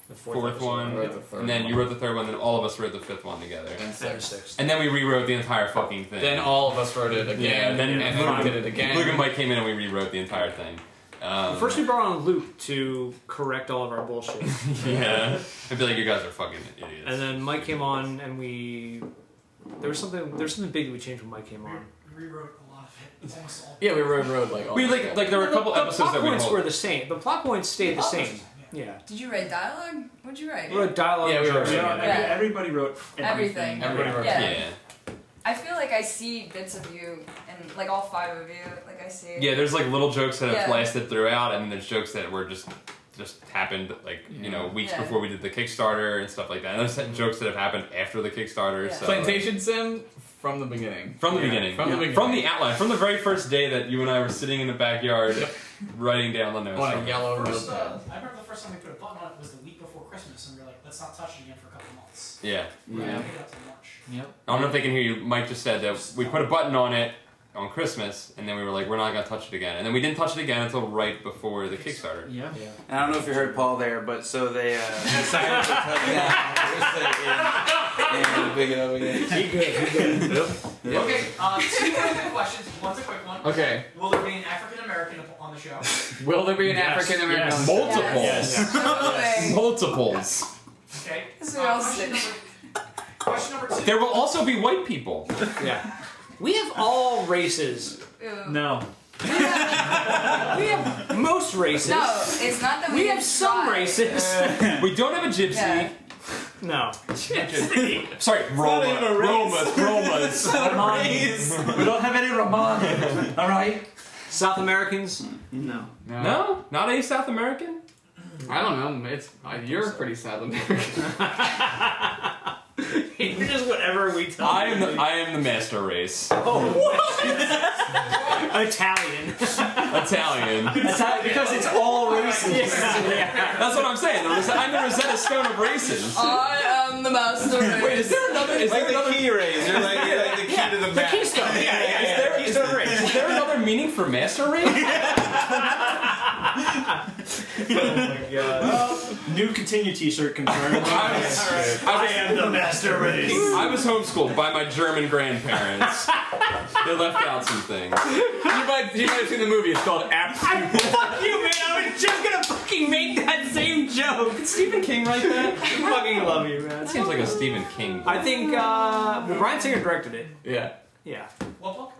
The fourth episode. one, I wrote the third and then one. you wrote the third one, then all of us wrote the fifth one together. And And six. sixth. And then we rewrote the entire fucking thing. Then all of us wrote it again. Yeah, and then and Luke- we did it again. Luke and Mike came in and we rewrote the entire thing. First, we brought on Luke to correct all of our bullshit, yeah, I'd be like, you guys are fucking idiots. and then Mike came on, and there was something big that we changed when Mike came on. We rewrote a lot of it. It's almost all. Yeah, we wrote like all we this like stuff. there were a couple the episodes plot that we points hold. were the same. The plot points stayed the same. Yeah. Did you write dialogue? What'd you write? We wrote dialogue. Yeah, we wrote jokes. dialogue. Yeah. Everybody wrote everything. Everything. Everybody wrote Yeah. Yeah. I feel like I see bits of you, and like all 5 of you, like I see. Yeah, there's like little jokes that have Yeah. lasted throughout, and then there's jokes that were just happened like weeks Yeah. before we did the Kickstarter and stuff like that. And there's jokes that have happened after the Kickstarter. Yeah. So Plantation Sim from the beginning. from the beginning, From the beginning. from the outline, from the very first day that you and I were sitting in the backyard writing down the notes. On from a it. yellow First, notepad. I remember the first time we put a button on it was the week before Christmas. Christmas, and we're like, let's not touch it again for a couple months. Yeah. We're gonna pick it up till March. Yep. I don't know if they can hear you. Mike just said that we put a button on it on Christmas, and then we were like, we're not gonna touch it again, and then we didn't touch it again until right before the Kickstarter. Yeah. And I don't know if you heard Paul there, but so they decided to touch it and pick it up again. He good. Yeah. Okay, two quick questions. One's a quick one. Okay. Will there be an African American on the show? Will there be an Yes, African American? yes. Multiple. Yes. Absolutely. Multiples. Okay. This is all Question sick. question number 2. There will also be white people. Yeah. We have all races. Ew. No. We have most races. No, it's not that We have some try. races. We don't have a gypsy. Yeah. No. Sorry, Romas. We don't have any Ramon. All right. South Americans? No. No, not a South American. I don't know. It's you're pretty South American. You're just whatever we tell I am the master race. Italian. Italian. Because it's all races. That's what I'm saying. I'm the Rosetta Stone of races. I am the master race. Wait, is there another? Is Like there the another? key raise. You're like, the key to the map. Keystone. Is there another meaning for master race? New continue T-shirt confirmed. I am the master race. was homeschooled by my German grandparents. They left out some things. You might have seen the movie. It's called Apt. Fuck you, man. I was just gonna fucking make that same joke. Did Stephen King write that? I fucking love you, man. That seems like a Stephen King book. I think, well, Bryan Singer directed it. Yeah. Yeah. What book?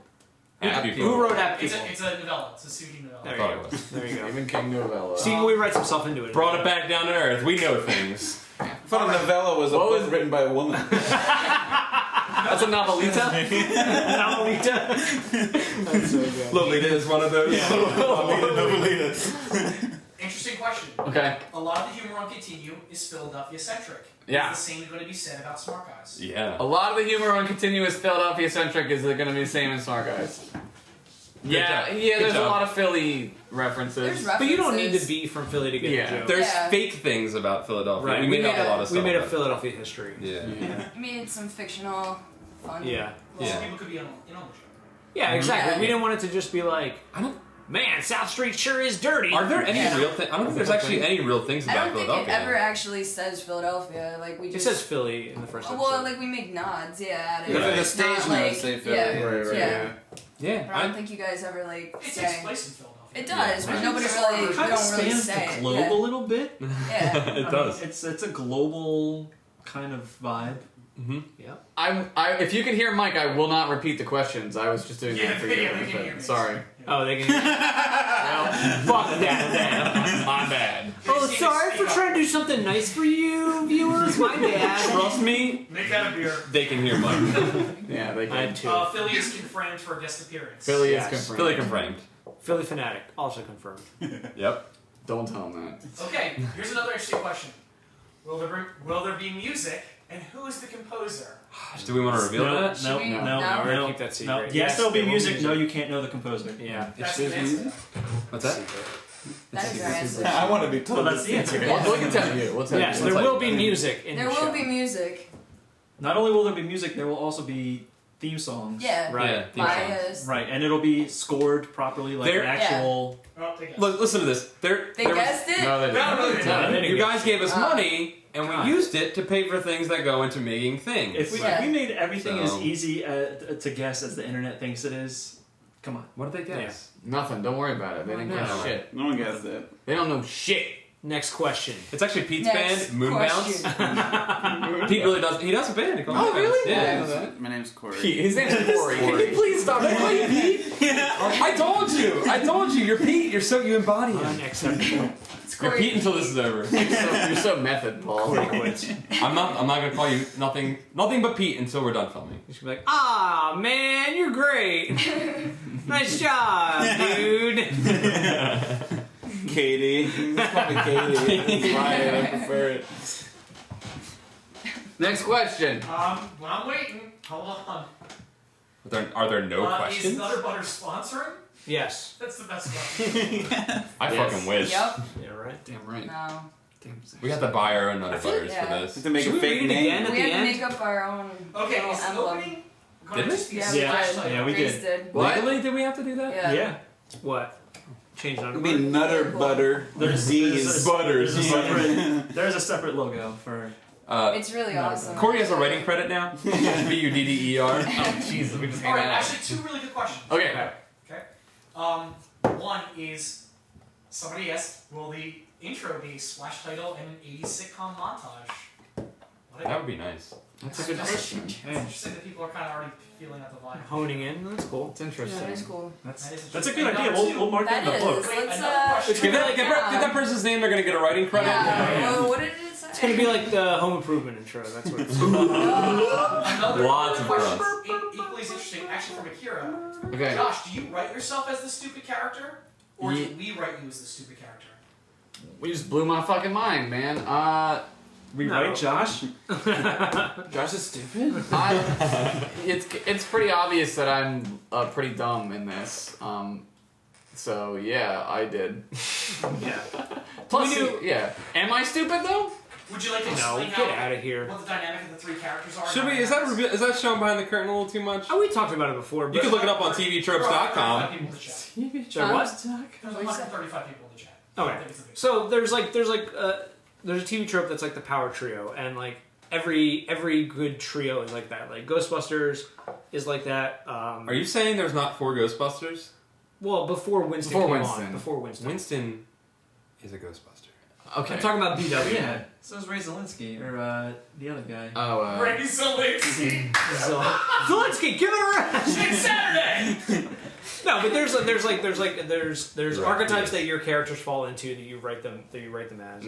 Happy Who People. wrote Apt It's People? a novella. It's a pseudo novella. There I you thought go. it was. There you go. Stephen King novella. Stephen Lee writes himself into it. Brought it back down to earth. We know things. I thought a novella was a book written by a woman. That's a novelita. Novelita. That's so good. Lolita is one of those. Interesting question. Okay. A lot of the humor on Continue is Philadelphia-centric. Yeah. Is the same going to be said about Smart Guys? Yeah. A lot of the humor on Continuous Philadelphia centric is going to be the same as Smart Guys. Yeah, job. yeah. Good There's a job. lot of Philly references. There's references. But you don't need to be from Philly to get Yeah. a joke. There's Yeah. fake things about Philadelphia. Right. We made up a lot of We stuff. made a about it. Philadelphia history. Yeah. I made some fictional fun. Yeah. Well, Yeah. some people could be in on the show. Yeah, exactly. Yeah. We didn't want it to just be like, I don't. man, South Street sure is dirty. Are there any Yeah. real things? I don't think there's actually any real things I about don't think it Philadelphia. ever actually says Philadelphia. Like we It just. says Philly in the first episode. Well, like we make nods, yeah. At it. Yeah, but the it's stage not, notes like, say Philly. Yeah, Right, yeah. Yeah. But I don't think you guys ever like It takes say. place in Philadelphia. It does, but nobody It's really. We Kind of don't really spans say the it. globe Yeah. a little bit. Yeah. It does. It's a global kind of vibe. If you can hear Mike, I will not repeat the questions. I was just doing Yeah, that for you. yeah, they can hear me. Sorry. Oh, they can. Well, fuck that then. My bad. Oh, sorry for trying to do something nice for you, viewers. My bad. Trust me, Make that a beer. they can hear Mike. Yeah, they I can. had two. Philly is confirmed for a guest appearance. Philly Yes. is confirmed. Philly confirmed. Philly Fanatic, also confirmed. Yep. Don't tell him that. Okay, here's another interesting question. Will there be music, and who is the composer? Do we want to reveal that? Should No, we- no, no? We're no. gonna keep that secret. No. Yes, Yes, there'll be there will be music. music. No, you can't know the composer. Yeah. That's the answer. What's that? That is our answer. I want to be told. Well, that's the answer. We'll can tell you. We'll tell Yes, you. there like- will be music in There the will show. be music. Not only will there be music, there will also be theme songs. Yeah. Right. Yeah, theme By song. us. Right, and it'll be scored properly, like There- an actual. Oh, they guessed. Listen to this. There They was- guessed it? No, they No, no, didn't. no, they didn't You get guys gave us money, and we God. used it to pay for things that go into making things. If we, Yeah. if we made everything as So- easy to guess as the internet thinks it is, come on. What did they guess? Nothing. Don't worry about it. They didn't No. get shit. No one gets it. They don't know shit. Next question. It's actually Pete's Next band, Moonbounce. question. Pete really does. He does a band. He calls Oh, it Moonbounce. really? Yeah. My name's Corey. His name's Corey. Can you please stop calling you Pete? I told you. I told you. You're Pete. You embody it. Next episode. You're Pete until this is over. You're so method, Paul. I'm not gonna call you nothing but Pete until we're done filming. You should be like, ah, man, you're great. Nice job, dude. Katie. Call me Katie. It's fine. I prefer it. Next question. Well, I'm waiting. Hold on. Are there no Is questions? Nutter Butter sponsoring? Yes. That's the best question. I Yes. fucking wish. Yep. Yeah, right. Damn right. No. We have to buy our own Nutter Butters yeah. for this. To make Should a we fake read it name. again? At We the had to end? make up our own Okay, little is the emblem. opening going Did to we? just be a Yeah, splash we title? Yeah, we Reese did. did. What? Legally, did we have to do that? Yeah. What? Change It'd on be Nutter Butter. There's Butters. there's a separate logo for. It's really awesome. Corey has a writing credit now. Budder. Oh, jeez, we just All made right, that actually, two really good questions. Okay. Okay. One is somebody asked, will the intro be a splash title and an 80s sitcom montage? What That would be nice. That's a good question. It's interesting that people are kind of already feeling out the vibe. Honing in. That's cool. It's Yeah, interesting. that is cool. That's a good idea. We'll mark that That in the book. is. Wait, Let's another question. Give that person's name. They're gonna get a writing credit. Yeah. Well, what did it say? It's gonna be like the Home Improvement intro. That's what it's. Another Lots of question, fronts. equally as interesting, actually from Akira. Okay. Josh, do you write yourself as the stupid character? Or Ye- do we write you as the stupid character? We just blew my fucking mind, man. Rewrite Josh. Josh is stupid. It's pretty obvious that I'm pretty dumb in this. So yeah, I did. Yeah. Plus, We knew- yeah. Am I stupid though? Would you like to No, explain get out of here. what the dynamic of the three characters are? Should we? Is that shown behind the curtain a little too much? Oh, we talked about it before. But You can look it up on There are TVTropes.com. 135 people in the chat. Sorry, what? There's 135 people in the chat. Okay. I think it's a big So there's a TV trope that's like the power trio, and like every good trio is like that. Like Ghostbusters is like that. Are you saying there's not 4 Ghostbusters? Well, before Winston Before came Winston. on. Before Winston. Winston is a Ghostbuster. Okay. I'm talking about BW. Yeah. So is Ray Zelinsky or the other guy. Oh, Randy Zelinsky. Zelensky, give it a rest. It's Saturday. No, but there's Right, archetypes yeah. that your characters fall into that you write them as,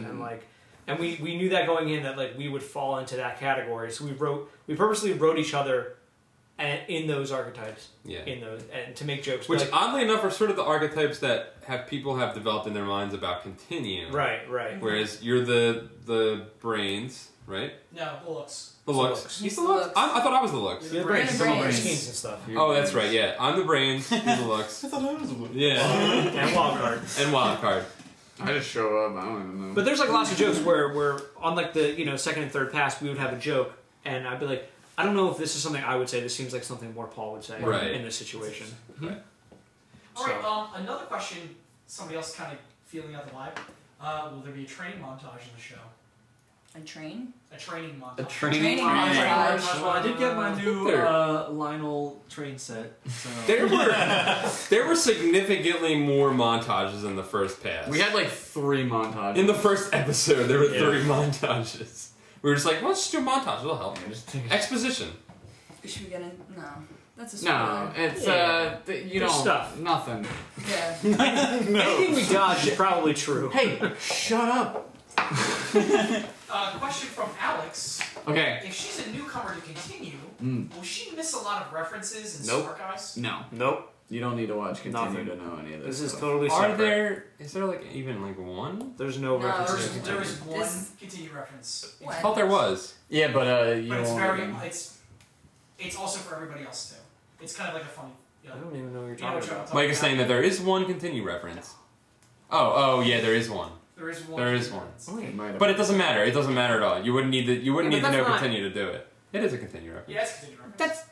and we knew that going in that like we would fall into that category. So we purposely wrote each other in those archetypes. Yeah. In those and to make jokes. Which, like, oddly enough, are sort of the archetypes that people have developed in their minds about Continue. right. Whereas you're the brains, right? No, the looks. The looks. He's He's the the looks. looks. I thought I was the looks. You're the Brains. brains, Brains. schemes and stuff. Oh, that's right. Yeah, I'm the brains. He's the looks. I thought I was the one. Yeah, And wild card. and wildcard. I just show up. I don't even know. But there's like lots of jokes where on like the second and third pass we would have a joke and I'd be like, I don't know if this is something I would say. This seems like something more Paul would say Right. in this situation. All right. Another question. Somebody else kind of feeling out the vibe. Will there be a training montage in the show? A train? A training montage. A training Training montage. montage. Well, I did get my new There. Lionel train set. So. There were significantly more montages in the first pass. We had like 3 montages. in the first episode. There were Yeah. 3 montages. We were just like, well, let's just do a montage. It'll help. Just take a- Exposition. Should we get in? No. That's a No, spoiler. it's you There's know stuff. nothing. Yeah. Anything we dodge is probably true. Hey, shut up. Question from Alex. Okay. If she's a newcomer to Continue, Mm. will she miss a lot of references and Nope. Smart Guys? No, Nope. you don't need to watch Continue Nothing. to know any of this. This is stuff. totally Are separate. there? Is there like even like one? There's no No, references. There to was Continue. one This- Continue reference. What? I thought there was. Yeah, but you But it's won't very, even- it's also for everybody else too. It's kind of like a funny. I don't even know what you're You know talking what I'm about. talking Mike is about. saying that there is one Continue reference. Oh yeah, there is one. There is one. There is Continue one. reference. It might have- But it doesn't matter. It doesn't matter at all. You wouldn't need to. You wouldn't Yeah, need but to know that's not- Continue to do it. It is a Continue reference. Yeah, it's Continue reference.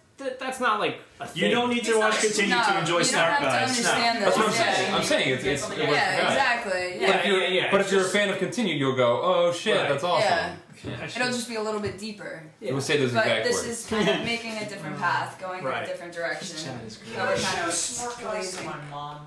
That's not like a thing. You don't need to It's watch not- Continue no, to enjoy you Smart don't have Guys. to understand That's this. what I'm saying. Yeah. I'm saying it's Yeah, it Yeah, works out. exactly. Yeah, Yeah. But if you're a it's fan of Continue, you'll go, oh shit, Right. that's awesome. Yeah. Yeah. It'll just be a little bit deeper. You would say those But exact this words. is kind of making a different path, going in Right. a different direction. Chat is great. So we're kind Show of Smart Guys to lazy. my mom.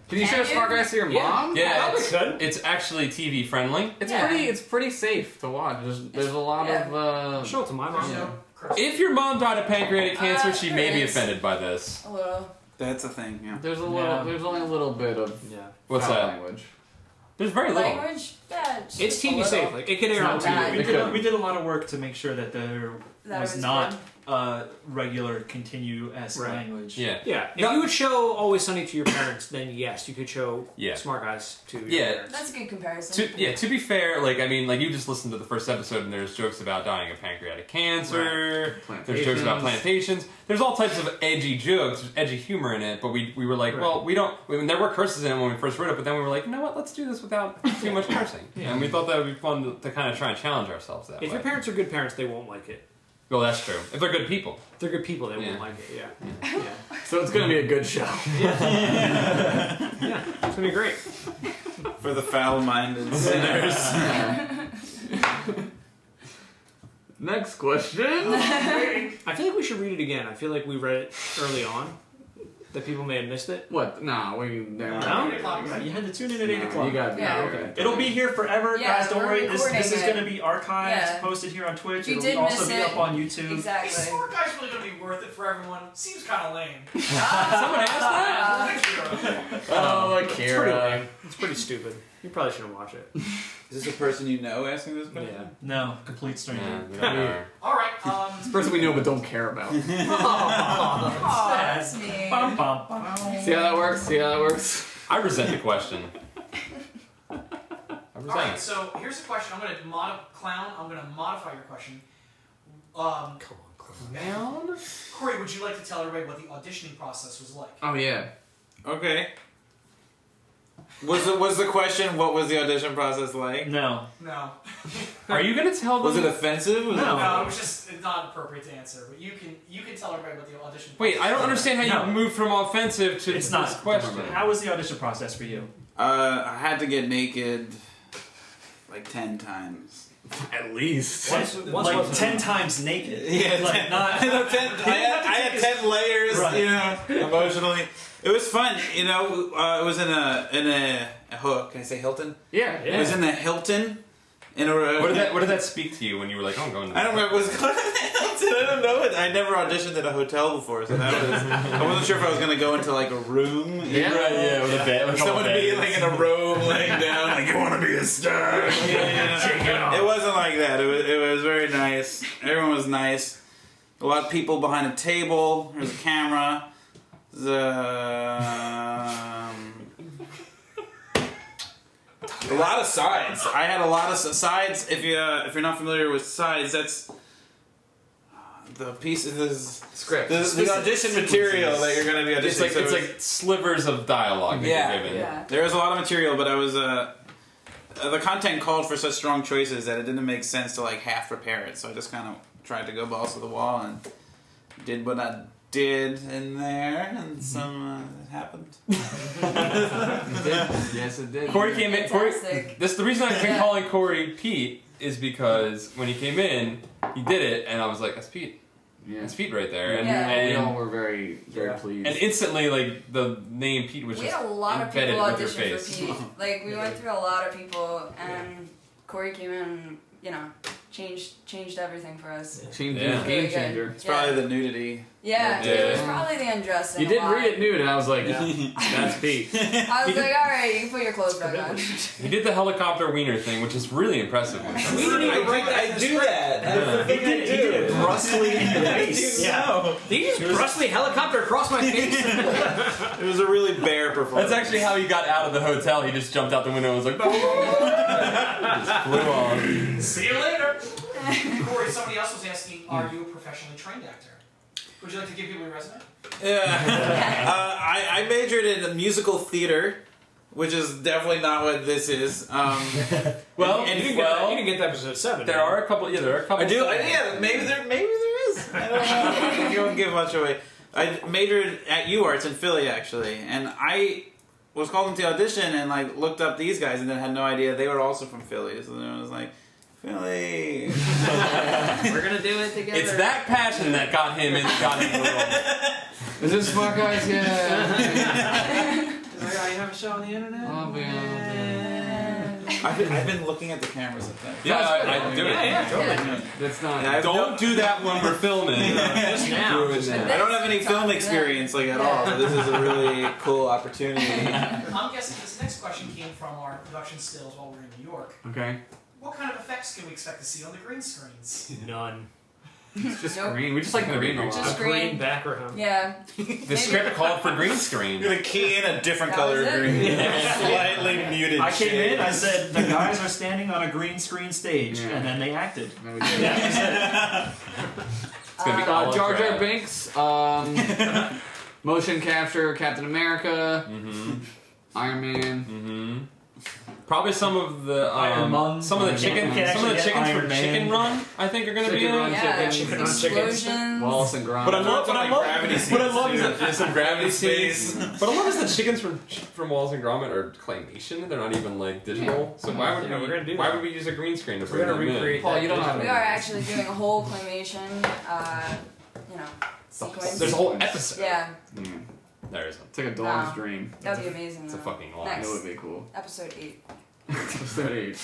Can you show Can you? Smart Guys to your Yeah. mom? Yeah, Probably it's, could. it's actually TV friendly. It's Yeah. pretty safe to watch. There's a lot Yeah. of Show it to my There's mom. no curse. If your mom died of pancreatic cancer, she there may be is. offended by this. A little. That's a thing, yeah. there's Yeah. there's only a little bit of Yeah. What's foul that? language. There's very little. Language? Yeah, It's just a TV little. safe. Like it can air on It's not TV. bad. We did a lot of work to make sure that there That was was not good. regular Continue-esque Right. language. Yeah. Yeah. If No. you would show Always Sunny to your parents, then yes, you could show Yeah. Smart Guys to your Yeah. parents. That's a good comparison. To be fair, like I mean, like you just listened to the first episode, and there's jokes about dying of pancreatic cancer. There's jokes about plantations. There's all types of edgy jokes, there's edgy humor in it. But we were like, Right. well, we don't. I mean, there were curses in it when we first wrote it, but then we were like, you know what? Let's do this without too much cursing. interesting, and we thought that would be fun to kind of try and challenge ourselves that If way. your parents are good parents, they won't like it. Well, that's true. If they're good people. If they're good people, they Yeah. won't like it. Yeah. Yeah. So it's gonna be a good show. Yeah. It's gonna be great. For the foul-minded sinners. Next question. I feel like we should read it again. I feel like we read it early on. That people may have missed it. What? No, we. No? You had to tune in at 8 o'clock. You got. Yeah. Okay. It'll be here forever, Yeah, guys. Don't we're worry. This recording is it. going to be archived, Yeah. posted here on Twitch. If you It'll did also miss be it, up on YouTube. Is Exactly. Smart Guy's really going to be worth it for everyone? Seems kind of lame. Someone asked that? Oh, It's pretty Akira. lame. It's pretty stupid. You probably shouldn't watch it. Is this a person you know asking this question? Yeah. No, complete stranger. Yeah, we don't know. All right. It's a person we know but don't care about. Aw, that's me. Bum, bum, bum. See how that works? See how that works? I resent the question. I All resent right. it. So here's the question. I'm going to modify your question. Come on, clown. Corey, would you like to tell everybody what the auditioning process was like? Oh yeah. Okay. Was the question what was the audition process like? No. No. Are you going to tell them? Was it offensive? Was No, it was just not appropriate to answer. But you can tell everybody what the audition. Wait, I don't understand how No. you moved from offensive to It's this not. question. How was the audition process for you? I had to get naked like 10 times. At least. Like 10 times naked. Yeah, Like not. I had 10 layers, Right. you know, emotionally. It was fun, you know. It was in a hook. Can I say Hilton? Yeah. It was in the Hilton. What did that speak to you when you were like, oh, I'm going to I don't remember. Was going to the Hilton. I don't know it. I never auditioned at a hotel before, so that was. I wasn't sure if I was going to go into like a room. Yeah. Right, yeah, with a bed. With a couple Someone to be beds. like in a robe laying down, like you want to be a star. It wasn't like that. It was very nice. Everyone was nice. A lot of people behind a table. There's a camera. A lot of sides. I had a lot of sides. If you're not familiar with sides, that's the pieces. Script. The audition material that you're going to be auditioning. It's like slivers of dialogue that you're given. Yeah. There was a lot of material, but I was the content called for such strong choices that it didn't make sense to like half prepare it. So I just kind of tried to go balls to the wall and did what I did in there, and some it happened. It did. Yes, it did. Corey came in. Corey, Fantastic. the reason I've been Yeah. calling Corey Pete is because when he came in, he did it, and I was like, "That's Pete. Yeah. That's Pete right there." And, Yeah. We all and, were very pleased. and instantly, like the name Pete was We just had a lot of embedded people with your audition face. for Pete. Like we went through a lot of people, and Corey came in and, you know, changed everything for us. Game Yeah. game Really good. changer. It's probably the nudity. Yeah, Yeah. it was probably the undressing. You a did lot. read it nude, and I was like, that's Pete. I was like, all right, you can put your clothes back on. He did the helicopter wiener thing, which is really impressive. We didn't even write that. I do that. That's the thing I do. He did it brusquely in your face. Yeah. Did you just brusquely helicopter across my face? It was a really bare performance. That's actually how he got out of the hotel. He just jumped out the window and was like, just flew on. See you later. Corey, somebody else was asking, are you a professionally trained actor? Would you like to give people your resume? Yeah. I majored in musical theater, which is definitely not what this is. Well, you didn't get to episode 7. there are a couple. Yeah, there are a couple. I do. Yeah, maybe there is. I don't know. You don't give much away. I majored at UArts in Philly actually, and I was called into audition and like looked up these guys and then had no idea they were also from Philly. So then I was like, Philly. We're gonna do it together. It's that passion that got him in the role. Is this Smart Guys? Yeah. Like, oh, you have a show on the internet? I'll be on I've been looking at the cameras at that. Yeah, I do it. Yeah, totally. That's not. Yeah, Don't do that when we're filming. Just now. I don't have any film experience like at all, so this is a really cool opportunity. I'm guessing this next question came from our production stills while we were in New York. Okay. What kind of effects can we expect to see on the green screens? None. It's just Nope. green. We just like green a lot. Just A green green. background. Yeah. The script called for green screen. You're gonna key in a different That color was it. green. Slightly muted. I came shade. in, I said, the guys are standing on a green screen stage, Yeah. and then they acted. No, we did. It's gonna be all Jar Jar crap. Binks. Motion capture Captain America. Mm-hmm. Iron Man. Mm-hmm. Probably some of the Iron Mun. some of the chicken, You can some of the actually get chickens Iron from Man. Chicken Run. I think are going to be Chicken in. Run, Yeah, chicken Run chickens. explosions. Wallace and Gromit. But I love, gravity scenes. what I love is that There's some gravity scenes. space. But I love is the chickens from Wallace and Gromit are claymation. They're not even like digital. So why would Yeah, we're gonna do why that. would we use a green screen to We're bring gonna them in? recreate Paul, that. you don't have We are actually doing a whole claymation, sequence. There's a whole episode. Yeah, There isn't. It's like a dog's Wow. dream. that would be amazing. It's a though. fucking lie. Next. That would be cool. Episode 8. Episode 8.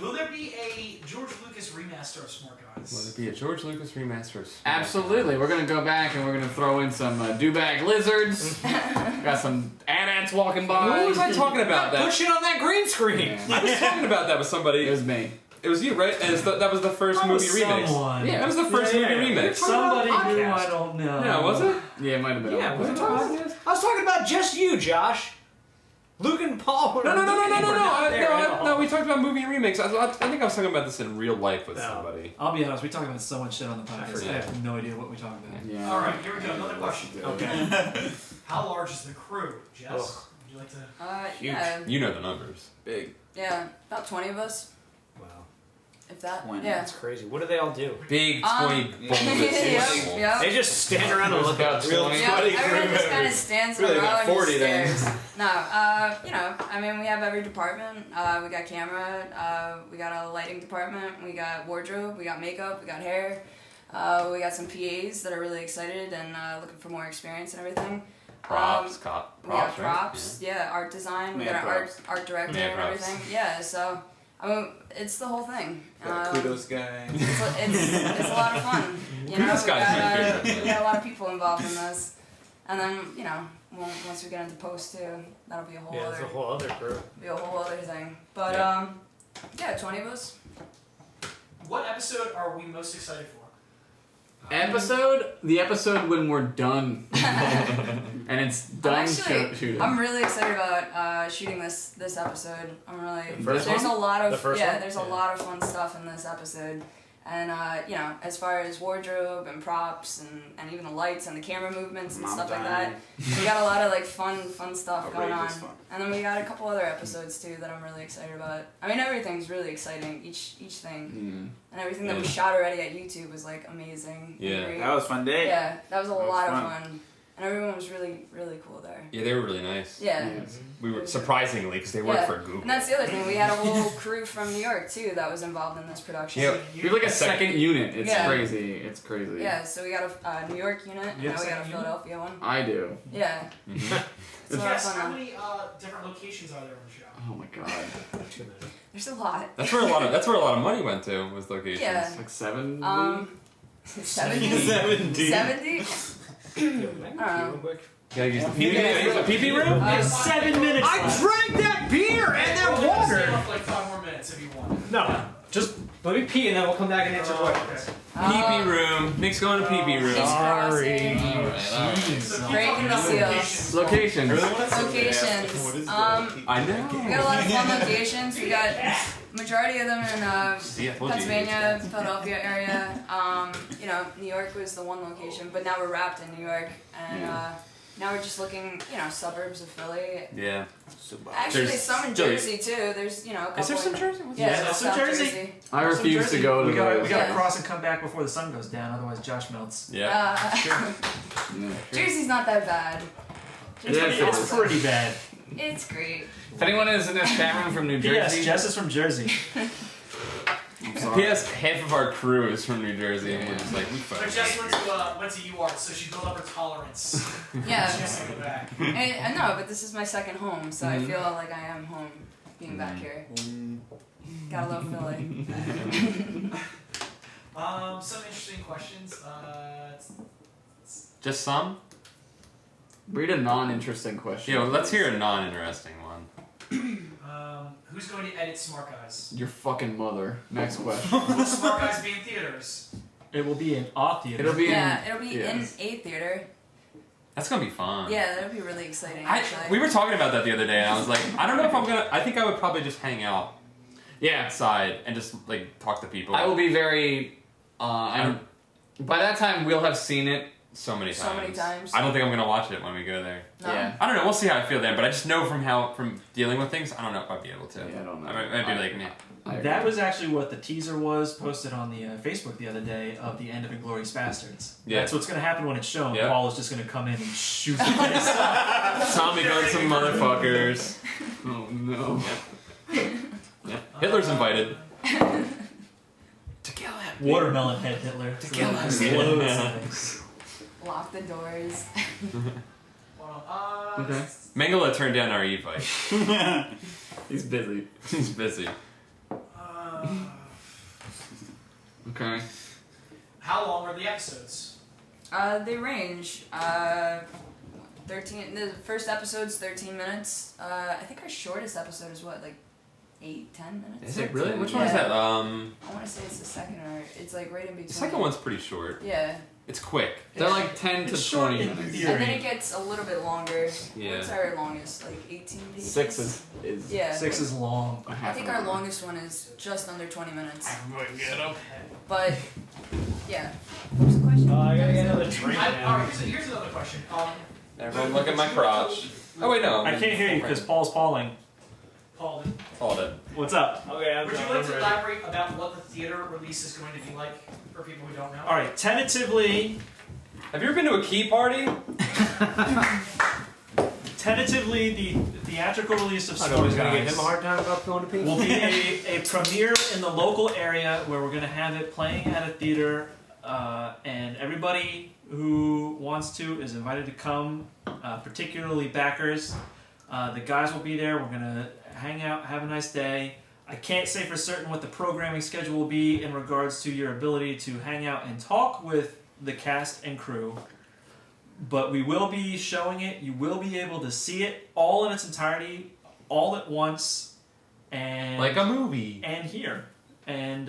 Will there be a George Lucas remaster of Smart Will Guys? it be a George Lucas remaster? of Smart Absolutely. We're going to go back and we're going to throw in some do-bag lizards. Got some AT-ATs walking by. Who was I talking about that? Push it on that green screen. I was talking about that with somebody. It was me. It was you, right? And that was the first movie remix. Yeah. That was the first movie remix. Somebody Talking who about I don't know. Yeah, was it? Yeah, it might have been. Yeah, on was the it podcast. I was talking about just you, Josh. Luke and Paul were No. not there at all. No, we talked about movie remakes. I think I was talking about this in real life with No. somebody. I'll be honest, we talk about so much shit on the podcast. I forget. have no idea what we talk about. Yeah. All right, here we go. Another question. Okay. How large is the crew, Jess? Would you like to? Yeah, You know the numbers. Big. yeah, about 20 of us, Wow, if that. 20. Yeah. that's crazy. What do they all do? Big, Um, 20 bulbous. yeah. They just stand around and look out. Real Yeah, sweaty everyone just crew kind of members. stands in Really a row about and 40 just then. stares. No, I mean, we have every department. We got camera, we got a lighting department, we got wardrobe, we got makeup, we got hair, we got some PAs that are really excited and looking for more experience and everything. Props, We got right? props, yeah, art design, we Yeah, got an props. art director Yeah, and props. everything. Yeah, so I mean, it's the whole thing. Kudos guy. It's a lot of fun. You know, Kudos we guy's my got, favorite. we got a lot of people involved in this, and then once we get into post too, that'll be a whole Yeah, other it's a whole other group. thing. But Yeah. 20 of us. What episode are we most excited for? The episode when we're done. And it's done shooting. I'm really excited about shooting this episode. I'm really. The first There's one? a lot of The first one? There's a lot of fun stuff in this episode. And as far as wardrobe and props and even the lights and the camera movements and Mom stuff like dying. that, we got a lot of like fun stuff going on. Outrageous fun. And then we got a couple other episodes too that I'm really excited about. I mean, everything's really exciting. Each thing and everything that we Yeah. shot already at YouTube was like amazing. and Yeah. great. That was a fun day. Yeah, that was a That was lot of fun. fun, and everyone was really cool there. Yeah, they were really nice. Yeah. We were surprisingly because they worked Yeah. for Google. And that's the other thing. We had a whole crew from New York too that was involved in this production. Yeah. We have like a second unit. It's Yeah. crazy. It's crazy. Yeah, so we got a New York unit, and You now have we got a a second unit? Philadelphia one. I do. Yeah. It's a lot of Jess, how fun. many different locations are there on the show? Oh my god. Too many. There's a lot. That's where a lot of money went to was locations. Yeah. Like 7. 70? 70. 70? Yo, man, I don't know. real quick. Gotta use the pee room? Uh, 7 minutes. I drank that beer and that Stay water. up like 5 more minutes if you want. No, just let me pee and then we'll come back and answer questions. Pee room. Nick's going to pee room. He's crossing. Breaking the seals. Locations. Locations. I know. We got a lot of fun locations. We got majority of them in See, I told you. Pennsylvania, Philadelphia area. New York was the one location, but now we're wrapped in New York, and now we're just looking, suburbs of Philly. Yeah. Actually, There's some in Philly. Jersey too. There's a couple. Is there some in- Jersey? Yeah, Yeah, there's some South Jersey. I refuse to go to We gotta those. Yeah. cross and come back before the sun goes down, otherwise Josh melts. Yeah. Yeah. Jersey's not that bad. Jersey's Yeah, It's pretty bad. It's great. If anyone is in this chat room from New Yes, Jersey, Jess is from Jersey. P.S. Half of our crew is from New Jersey, and we're just like, we So fucking Jess hate went to UArts, so she built up her tolerance. Yeah. She has to go back. And no, but this is my second home, so I feel like I am home being back here. Gotta love Philly. Some interesting questions. Just some? read a non-interesting question. Yeah, well, let's hear a non-interesting one. Who's going to edit Smart Guys? Your fucking mother. Next question. Will Smart Guys be in theaters? It will be in our theater. It'll be Yeah, it'll be yes. in a theater. That's gonna be fun. Yeah, that'll be really exciting. Actually. We were talking about that the other day, and I was like, I don't know if I'm gonna. I think I would probably just hang out Yeah. outside and just like talk to people. I will be very. By that time, we'll have seen it, so many times. So many times. I don't think I'm gonna watch it when we go there. No? Yeah. I don't know. We'll see how I feel then. But I just know from dealing with things, I don't know if I'd be able to. Yeah, I don't know. I might be like, nah. That was actually what the teaser was posted on the Facebook the other day of the end of Inglourious Bastards. Yeah. That's what's going to happen when it's shown. Yeah. Paul is just going to come in and shoot the face. Tommy guns some motherfuckers. Oh no. Yeah. Hitler's invited. To kill him. Watermelon head Hitler. To kill us. Lock the doors. Okay. Mengele turned down our e-fight. He's busy. He's busy. Okay. How long are the episodes? They range. 13. The first episode's 13 minutes. I think our shortest episode is what, like 8-10 minutes. Is it really? Which one is Yeah. that? I want to say it's the second or it's like right in between. The second one's pretty short. Yeah. It's quick. They're like 10 to It's short 20 in minutes. theory. And then it gets a little bit longer. Yeah. What's our longest? Like 18 pages? 6 is Yeah. 6 is long. a I half think an our hour. longest one is just under 20 minutes. Get up. But, yeah. What was the question? I gotta get another drink now. Alright, here's another question. Everyone look at my crotch. Oh wait, no. I can't hear you because Paul's calling. Paul, Hold it. What's up? Okay, I'm would you done. like I'm to ready. elaborate about what the theater release is going to be like for people who don't know? All right, tentatively, Have you ever been to a key party? the theatrical release of I know he's Smart gonna give Guys him a hard time about going to pizza. will be a premiere in the local area where we're going to have it playing at a theater, and everybody who wants to is invited to come, particularly backers. The guys will be there. We're going to hang out, have a nice day. I can't say for certain what the programming schedule will be in regards to your ability to hang out and talk with the cast and crew, but we will be showing it. You will be able to see it all in its entirety, all at once, and Like a movie. and here, and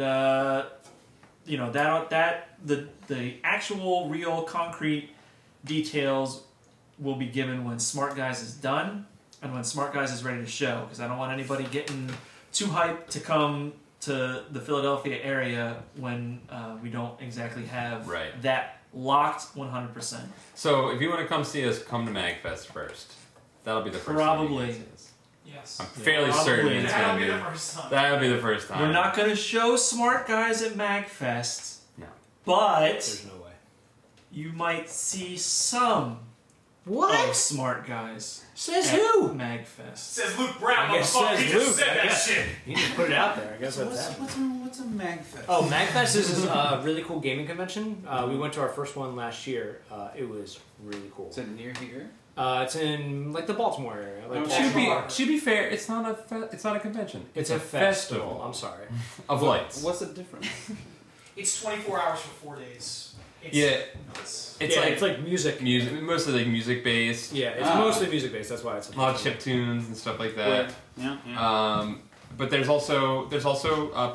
you know that the actual real concrete details will be given when Smart Guys is done and when Smart Guys is ready to show, because I don't want anybody getting too hyped to come to the Philadelphia area when we don't exactly have Right. that locked 100%. So if you want to come see us, come to MagFest first. That'll be the first Probably. time you see us. Yes. I'm fairly Probably. certain it's That'll gonna be be. the first time. That'll be the first time. We're not going to show Smart Guys at MagFest, No. but There's no way. you might see some What? of Smart Guys Says at who? MagFest. Says Luke Brown, I guess motherfucker. says He just Luke, said I that guess. shit. You just put it out there. I guess that's that. What's a magfest? Oh, MagFest is a really cool gaming convention. We went to our first one last year. It was really cool. Is it near here? It's in like the Baltimore area. Like To be fair, it's not a convention. It's a festival. I'm sorry. of lights. What's the difference? It's 24 hours for 4 days. It's Yeah. nuts. It's yeah, like it's like music. mostly like music based. Yeah, it's mostly music based. That's why it's A lot of chip tunes and stuff like that. Yeah. But there's also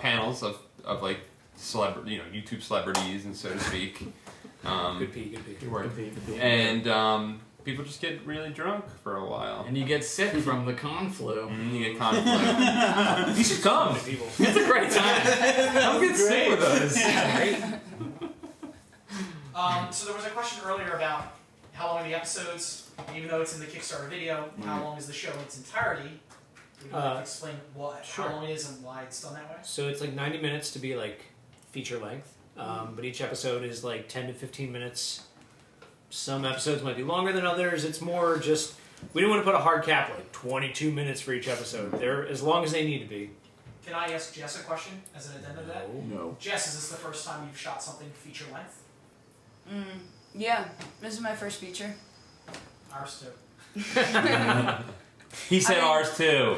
panels of like YouTube celebrities and so to speak. Good pee. Good work. Good pee. And people just get really drunk for a while. And you get sick from the con flu. And you get conflict. You should come. People. It's a great time. Come get sick with us. So there was a question earlier about how long are the episodes, even though it's in the Kickstarter video, how long is the show in its entirety? Would you like to explain sure. how long it is and why it's done that way? So it's like 90 minutes to be like feature length, but each episode is like 10 to 15 minutes. Some episodes might be longer than others. It's more just we didn't want to put a hard cap like 22 minutes for each episode. They're as long as they need to be. Can I ask Jess a question as an addendum to that? No. Jess, is this the first time you've shot something feature length? Yeah, this is my first feature. Ours too. He said ours too.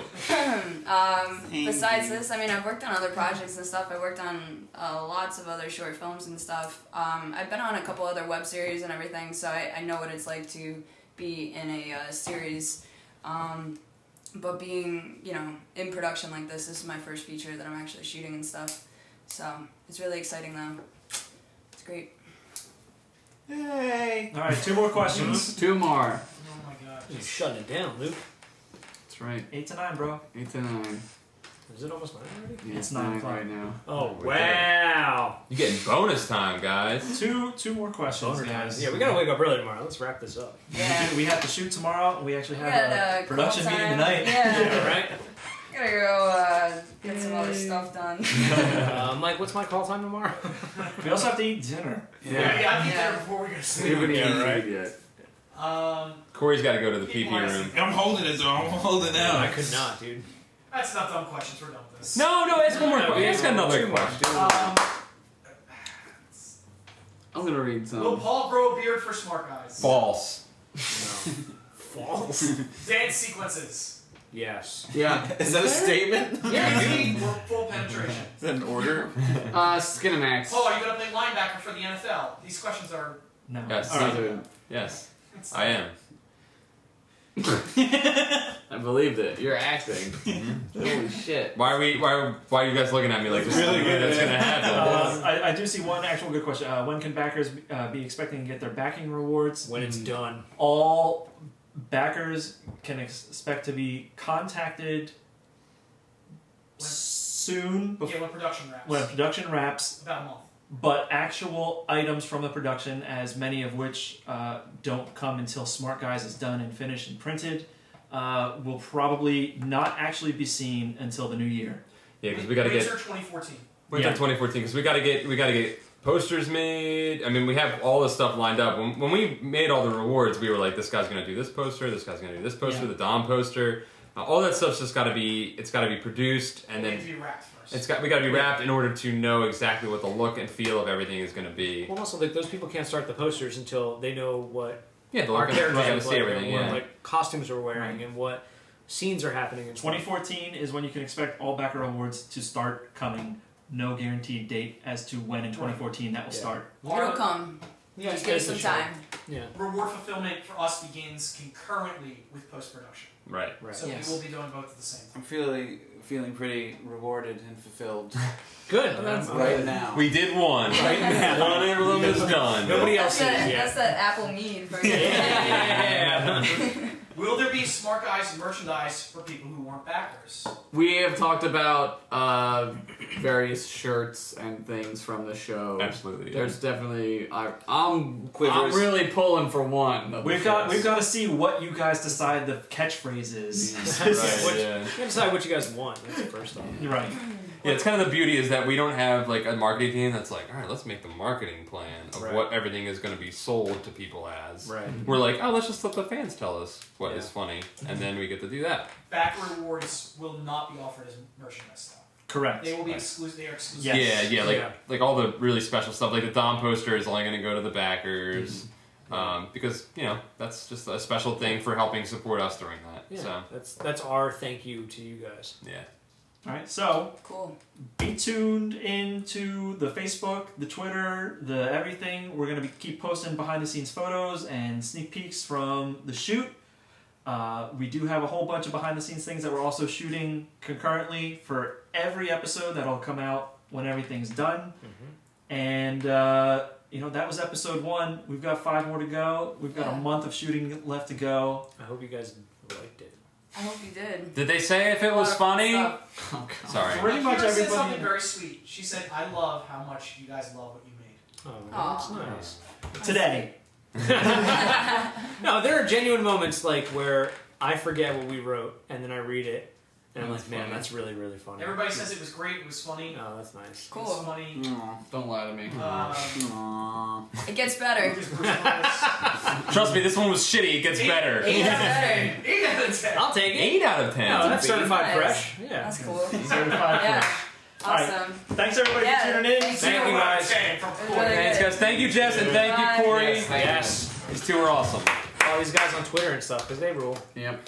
Besides this, I mean, I've worked on other projects and stuff. I worked on lots of other short films and stuff. I've been on a couple other web series and everything, so I know what it's like to be in a series. But being, in production like this is my first feature that I'm actually shooting and stuff. So it's really exciting though. It's great. Yay! All right, 2 more questions. 2 more. Oh my god. You're shutting it down, Luke. That's right. 8 to 9, bro. 8 to 9. Is it almost 9 already? Yeah, It's 9 o'clock right now. Oh wow! You getting bonus time, guys. Two more questions, Boner guys. time. Yeah, we gotta wake up early tomorrow. Let's wrap this up. Yeah. We have to shoot tomorrow. We actually We have got, a production call meeting time. tonight. Yeah. Right? Gotta go get some other stuff done. Mike, what's my call time tomorrow? We also have to eat dinner. Yeah, I need Yeah. there before we go to We sleep. haven't eaten right. food yet. Corey's got to go to the PP room. I'm holding it though. I'm holding out. I could not, dude. That's enough dumb questions. We're done with this. No, ask one more question. Ask another Two more. question. I'm gonna read Will some. Paul grow a beard for smart guys? False. False. Dance sequences. Yes. Yeah. Is that a statement? Guaranteed or full penetration. Is that an order? Skinamax. Paul, are you gonna play linebacker for the NFL? These questions are. No. Yes. All right. Dude, Yes, I am. I believed it. You're acting. Holy shit. Why are you guys looking at me like this? Really good. That's gonna happen. I do see one actual good question. When can backers be expecting to get their backing rewards? When it's done. All backers can expect to be contacted soon Yeah, when production wraps. when production wraps, About a month. but actual items from the production, as many of which don't come until Smart Guys is done and finished and printed, will probably not actually be seen until the new year. Yeah, because we got to get Winter 2014. winter 2014. Because we got to get posters made. I mean, we have all this stuff lined up. When we made all the rewards, we were like, this guy's gonna do this poster, this guy's gonna do this poster, the Dom poster. All that stuff's just got to be. It's got to be produced, and It then needs to be wrapped first. we got to be wrapped in order to know exactly what the look and feel of everything is going to be. Well, also, like, those people can't start the posters until they know what Yeah, our characters to look see like, everything. and what Yeah. like costumes we're wearing, and what scenes are happening. In 2014 is when you can expect all backer awards to start coming. No guaranteed date as to when in 2014 that will start. It'll come. Yeah, Just give us some time. Yeah. Reward fulfillment for us begins concurrently with post-production. Right. Right. So Yes. we will be doing both at the same time. I'm feeling pretty rewarded and fulfilled Good. that's right now. We did one. Right now. One of them is done. Nobody else That's sees that, it yet. that's that apple mead for Will there be Smart Guys merchandise for people who weren't backers? We have talked about various shirts and things from the show. Absolutely. Yeah. There's definitely I'm Quivers. really pulling for one. Of the We've got shirts. to see what you guys decide the catchphrase is. Right, yeah. You gotta decide what you guys want. That's the first thing. You're right. Yeah, it's kind of the beauty is that we don't have like a marketing team that's like, all right, let's make the marketing plan of Right. what everything is going to be sold to people as. Right. We're like, oh, let's just let the fans tell us what is funny, and then we get to do that. Backer rewards will not be offered as merchandise though. Correct. They will be exclusive. They are exclusive. Yes. Yeah, Yeah. like all the really special stuff, like the Dom poster is only going to go to the backers, because that's just a special thing for helping support us during that. Yeah. So That's our thank you to you guys. yeah. All right. So Cool. be tuned into the Facebook, the Twitter, the everything. We're gonna keep posting behind the scenes photos and sneak peeks from the shoot. We do have a whole bunch of behind the scenes things that we're also shooting concurrently for every episode that'll come out when everything's done. And that was episode 1. We've got 5 more to go. We've got a month of shooting left to go. I hope you guys liked it. I hope you did. Did they say if it was funny? Oh, God. Sorry. Pretty much Kira said everybody. something very sweet. She said, "I love how much you guys love what you made." Oh, Aw. that's nice. Today. No, there are genuine moments like where I forget what we wrote and then I read it and I'm That's like, man, funny. that's really, really funny. Everybody says it was great. It was funny. Oh, that's nice. It was Cool. funny. Aw, don't lie to me. Um, It gets better. Lucas Bruce Trust me, this one was shitty. It gets better. 8 out of 10. 8 out of 10. I'll take it. 8 out of 10. No, that's certified Nice. fresh. Yeah. That's cool. Certified Yeah. fresh. All right. Awesome. Thanks everybody Yeah, for tuning in. thank Thank you Zero out of guys. 10 from It was Corey. really Thanks, good. guys. Thank you, Jess, and thank Bye. you, Corey. Yes, thank you. Yes. These two are awesome. Follow these guys on Twitter and stuff because they rule. Yep.